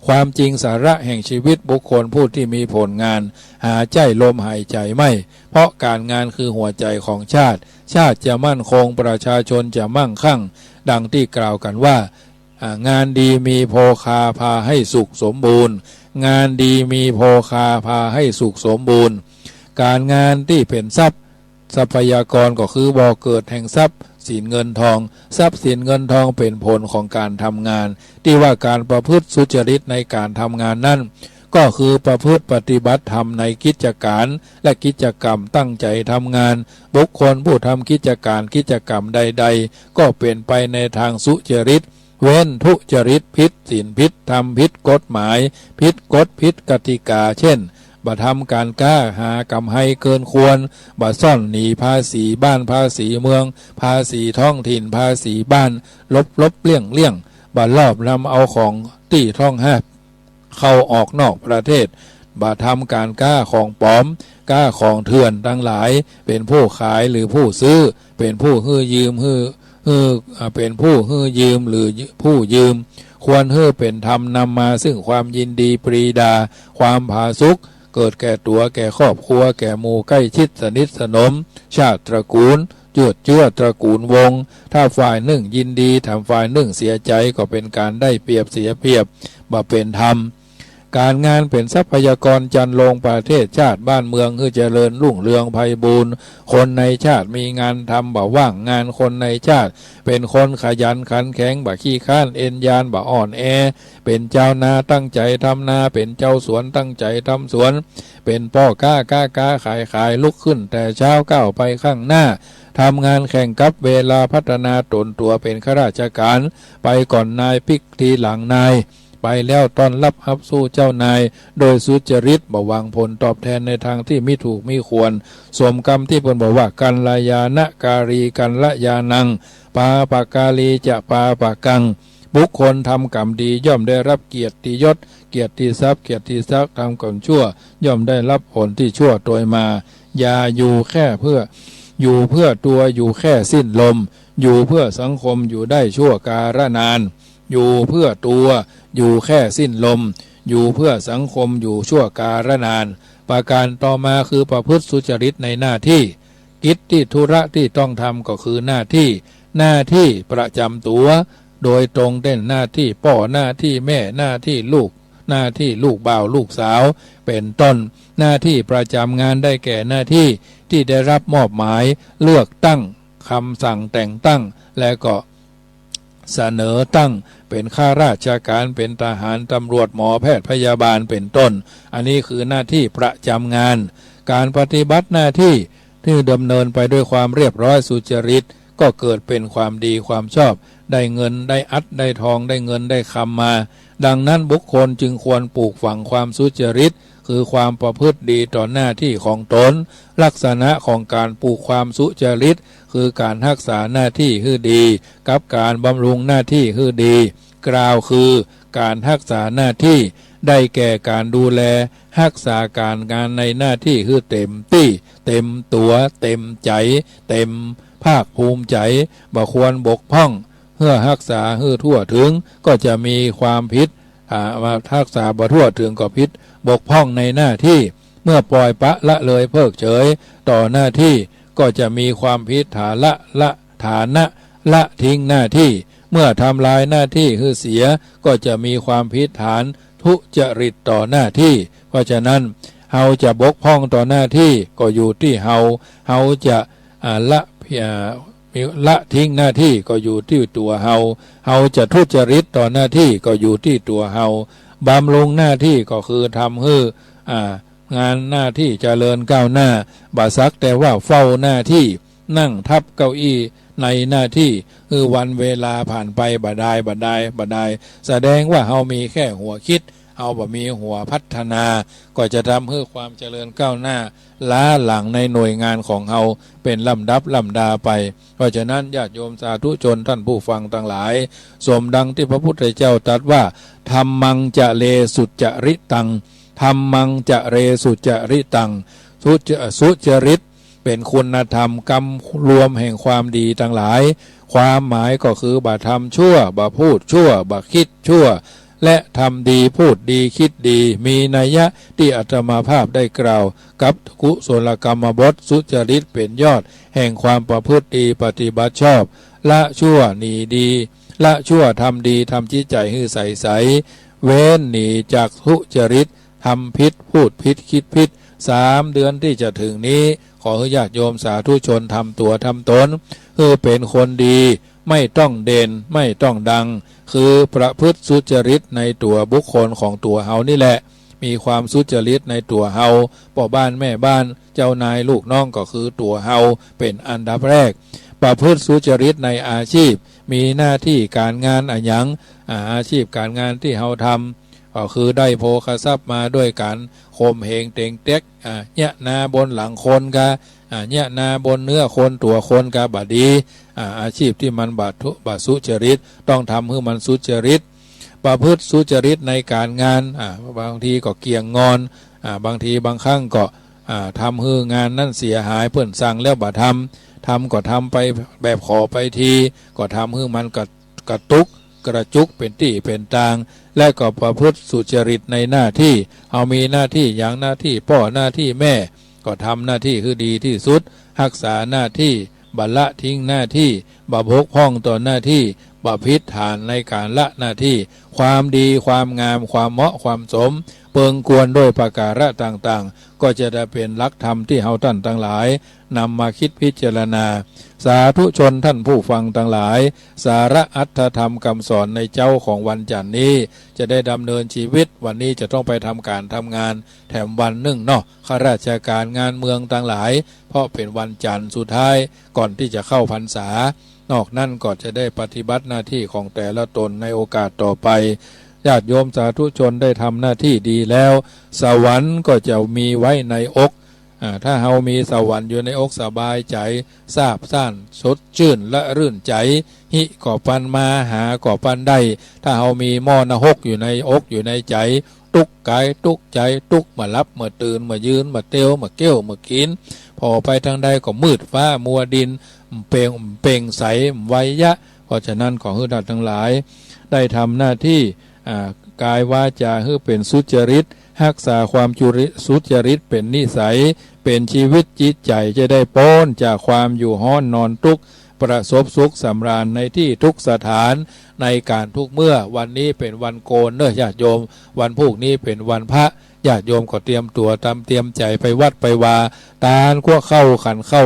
ความจริงสาระแห่งชีวิตบุคคลผู้ที่มีผลงานหาใจลมหายใจไม่เพราะการงานคือหัวใจของชาติจะมั่นคงประชาชนจะมั่งคั่งดังที่กล่าวกันว่างานดีมีโภคาพาให้สุขสมบูรณ์งานดีมีโภคาพาให้สุขสมบูรณ์การงานที่เป็นทรัพยากรก็คือบ่อเกิดแห่งทรัพย์สินเงินทองทรัพย์สินเงินทองเป็นผลของการทำงานที่ว่าการประพฤติสุจริตในการทำงานนั่นก็คือประพฤติปฏิบัติธรรมในกิจการและกิจกรรมตั้งใจทำงานบุคคลผู้ทำกิจกรรมใดๆก็เป็นไปในทางสุจริตเว้นทุจริตผิดศีลผิดธรรมผิดกฎหมายผิดกฎผิดกติกาเช่นบ่ทำการค้าหากำไรเกินควรบ่ซ่อนหนีภาษีบ้านภาษีเมืองภาษีท้องถิ่นภาษีบ้านลบเลี่ยงบ่ลอบนำเอาของที่ท่องห้าเข้าออกนอกประเทศบ่ทำการค้าของปลอมค้าของเถื่อนทั้งหลายเป็นผู้ขายหรือผู้ซื้อเป็นผู้ฮื้อยืมเป็นผู้ฮื้อยืมหรือผู้ยืมควรฮื้อเป็นธรรมนำมาซึ่งความยินดีปรีดาความผาสุกเกิดแก่ตัวแก่ครอบครัวแก่หมู่ใกล้ชิดสนิทสนมชาติตระกูลเจือตระกูลวงถ้าฝ่ายหนึ่งยินดีทำฝ่ายหนึ่งเสียใจก็เป็นการได้เปรียบเสียเปรียบบ่เป็นธรรมการงานเป็นทรัพยากรจันลงประเทศชาติบ้านเมืองคือเจริญรุ่งเรืองไพบูรณ์คนในชาติมีงานทำบ่ว่างงานคนในชาติเป็นคนขยันขันแข็งบ่ขี้ข้านเอ็นยานบ่อ่อนแอเป็นเจ้านาตั้งใจทำนาเป็นเจ้าสวนตั้งใจทำสวนเป็นพ่อค้าขายลุกขึ้นแต่เช้าก้าวไปข้างหน้าทำงานแข่งกับเวลาพัฒนาตนตัวเป็นข้าราชการไปก่อนนายพลิกทีหลังนายไปแล้วต้อนรับฮับสู้เจ้านายโดยสุจริตบ่หวังผลตอบแทนในทางที่มิถูกมิควรสมกรรมที่เพิ่นบอกว่ากันลายานะการีกันละยานังปาปากาลีจะปาปากังบุคคลทำกรรมดีย่อมได้รับเกียรติยศเกียรติทรัพย์ทำกรรมชั่วย่อมได้รับผลที่ชั่วโดยมาอย่าอยู่แค่เพื่อตัวอยู่แค่สิ้นลมอยู่เพื่อสังคมอยู่ได้ชั่วกาลนานอยู่เพื่อตัวอยู่แค่สิ้นลมอยู่เพื่อสังคมอยู่ชั่วกาลนานประการต่อมาคือประพฤติสุจริตในหน้าที่กิจที่ธุระที่ต้องทำก็คือหน้าที่ประจำตัวโดยตรงเด่นหน้าที่พ่อหน้าที่แม่หน้าที่ลูกหน้าที่ลูกบ่าวลูกสาวเป็นต้นหน้าที่ประจำงานได้แก่หน้าที่ที่ได้รับมอบหมายเลือกตั้งคำสั่งแต่งตั้งและก็เสนอตั้งเป็นข้าราชการเป็นทหารตำรวจหมอแพทย์พยาบาลเป็นต้นอันนี้คือหน้าที่ประจำงานการปฏิบัติหน้าที่ที่ดำเนินไปด้วยความเรียบร้อยสุจริตก็เกิดเป็นความดีความชอบได้เงินได้อัดได้ทองได้เงินได้คำมาดังนั้นบุคคลจึงควรปลูกฝังความสุจริตคือความประพฤติดีต่อหน้าที่ของตนลักษณะของการปลูกความสุจริตคือการรักษาหน้าที่ให้ดีกับการบำรุงหน้าที่ให้ดีกล่าวคือการรักษาหน้าที่ได้แก่การดูแลรักษาการงานในหน้าที่ให้เต็มที่เต็มตัวเต็มใจเต็มภาคภูมิใจบ่ควรบกพร่องเพื่อรักษาให้ทั่วถึงก็จะมีความผิดมารักษาบ่ทั่วถึงก็ผิดบกพร่องในหน้าที่เมื่อปล่อยปะละเลยเพิกเฉยต่อหน้าที่ ก็จะมีความผิดฐานะละทิ้งหน้าที่เมื่อทำลายหน้าที่คือเสียก็จะมีความผิดฐานทุจริตต่อหน้าที่เพราะฉะนั้นเฮาจะบกพร่องต่อหน้าที่ก็อยู่ที่เฮาจะละทิ้งหน้าที่ก็อยู่ที่ตัวเฮาจะทุจริตต่อหน้าที่ก็อยู่ที่ตัวเฮาบำรุงหน้าที่ก็คือทำให้งานหน้าที่เจริญก้าวหน้าบ่ซักแต่ว่าเฝ้าหน้าที่นั่งทับเก้าอี้ในหน้าที่คือวันเวลาผ่านไปบ่ได้แสดงว่าเฮามีแค่หัวคิดเฮาบ่มีหัวพัฒนาก็จะทำให้ความเจริญก้าวหน้าล้าหลังในหน่วยงานของเฮาเป็นลำดาไปเพราะฉะนั้นญาติโยมสาธุชนท่านผู้ฟังทั้งหลายสมดังที่พระพุทธเจ้าตรัสว่าธัมมังจะเลสุจริตังธัมมังจะเรสุจริตังสุจริตเป็นคุณธรรมกรรมรวมแห่งความดีทั้งหลายความหมายก็คือบ่ทำชั่วบ่พูดชั่วบ่คิดชั่วและทำดีพูดดีคิดดีมีนัยยะที่อาตมาภาพได้กล่าวกับกุศลกรรมบทสุจริตเป็นยอดแห่งความประพฤติดีปฏิบัติชอบละชั่วหนีดีละชั่วทำดีทำจิตใจให้ใสเว้นหนีจากทุจริตทำผิดพูดผิดคิดผิด3 เดือนที่จะถึงนี้ขอให้ญาติโยมสาธุชนทำตัวทำตนคือเป็นคนดีไม่ต้องเด่นไม่ต้องดังคือประพฤติสุจริตในตัวบุคคลของตัวเฮานี่แหละมีความสุจริตในตัวเฮาพ่อบ้านแม่บ้านเจ้านายลูกน้องก็คือตัวเฮาเป็นอันดับแรกประพฤติสุจริตในอาชีพมีหน้าที่การงานอะไรอย่างอาชีพการงานที่เฮาทำก็คือได้โภคทรัพย์มาด้วยการข่มเหงเต็งเต็กเนี่ยนาบนหลังคนกะเนี่ยนาบนเนื้อคนตัวคนกะบดีอาชีพที่มันบาสุจริตต้องทำให้มันสุจริตประพฤติสุจริตในการงานบางทีก็เกี่ยงงอนบางทีบางครั้งก็ทำให้งานนั่นเสียหายเพื่อนสั่งแล้วบ่ทำก็ทำไปแบบขอไปทีก็ทำให้มันกระตุกกระจุกเป็นที่เป็นทางและก็ประพฤติสุจริตในหน้าที่เอามีหน้าที่อย่างหน้าที่พ่อหน้าที่แม่ก็ทำหน้าที่คือดีที่สุดรักษาหน้าที่บัลละทิ้งหน้าที่บกพร่องต่อหน้าที่บ่ผิดฐานในการละหน้าที่ความดีความงามความเหมาะความสมเปิงกวนด้วยประการะต่างๆก็จะได้เป็นหลักธรรมที่เฮาท่านทั้งหลายนำมาคิดพิจารณาสาธุชนท่านผู้ฟังทั้งหลายสาระอัตถธรรมคำสอนในเจ้าของวันจันทร์นี้จะได้ดำเนินชีวิตวันนี้จะต้องไปทำการทำงานแถมวันหนึ่งเนาะข้าราชการงานเมืองทั้งหลายเพราะเป็นวันจันทร์สุดท้ายก่อนที่จะเข้าพรรษานอกนั้นก็จะได้ปฏิบัติหน้าที่ของแต่ละตนในโอกาสต่อไปญาติโยมสาธุชนได้ทำหน้าที่ดีแล้วสวรรค์ก็จะมีไว้ในอกถ้าเฮามีสวรรค์อยู่ในอกสบายใจซาบซ่านสดชื่นและรื่นใจหิก่อปันมาหาก่อปันได้ถ้าเฮามีมอนหกอยู่ในอกอยู่ในใจตุกกายตุกใจตุกมารับมาตื่นมายืนมาเตียวมาเกี้ยวมากินพอไปทางใดก็มืดฟ้ามัวดินเป่งใสไวยะเพราะฉะนั้นขอให้ท่านทั้งหลายได้ทำหน้าที่กายวาจาให้เป็นสุจริตรักษาความสุจริตเป็นนิสัยเป็นชีวิตจิตใจจะได้พ้นจากความอยู่ห้อนนอนทุกข์ประสบสุขสำราญในที่ทุกสถานในการทุกเมื่อวันนี้เป็นวันโกนเนอะญาติโยมวันพรุ่งนี้เป็นวันพระญาติโยมก็เตรียมตัวเตรียมใจไปวัดไปวาตาลขั้วเข้าขันเข้า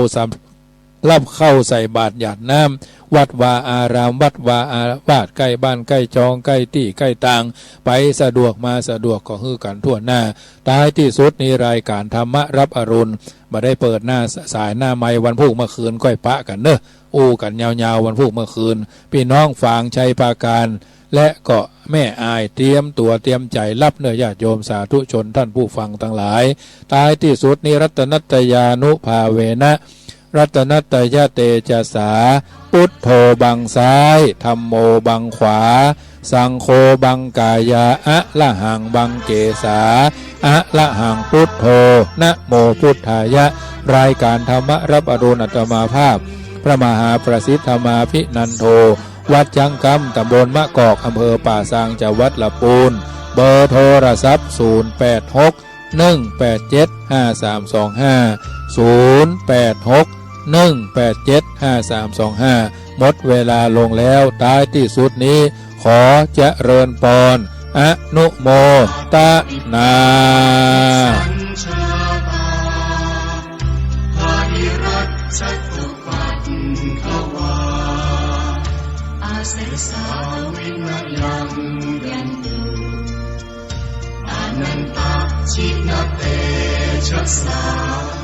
รับเข้าใส่บาตรหยาดน้ำวัดวาอารามวัดวาอาวาดใกล้บ้านใกล้จองใกล้ที่ใกล้ต่างไปสะดวกมาสะดวกก็ฮือกันทั่วหน้าท้ายที่สุดนี้รายการธรรมะรับอรุณมาได้เปิดหน้าสายหน้าไม้วันพุธเมื่อคืนก้อยปะกันเนอะอู้กันยาวๆวันพุธเมื่อคืนพี่น้องฝางชัยปาการและก็แม่อายเตรียมตัวเตรียมใจรับเนื้อญาติโยมสาธุชนท่านผู้ฟังทั้งหลายท้ายที่สุดนี้รัตนัตยานุภาเวนะรัตนัตยเตจะสาพุทโธบังซ้ายธัมโมบังขวาสังโฆบังกายาอะละหังบังเกสาอะละหังพุทโธนะโมพุทธายะรายการธรรมรับอรุณอัตมาภาพพระมหาประสิทธมาภินันโทวัดจังกำตำบลมะกอกอำเภอป่าซางจังหวัดลำพูนเบอร์โทรศัพท์086 187 5325 086 หมดเวลาลงแล้วท้ายที่สุดนี้ขอเจริญพรอนุโมทนา
เสสาวินยังยันตุอนันตชินเตชะสา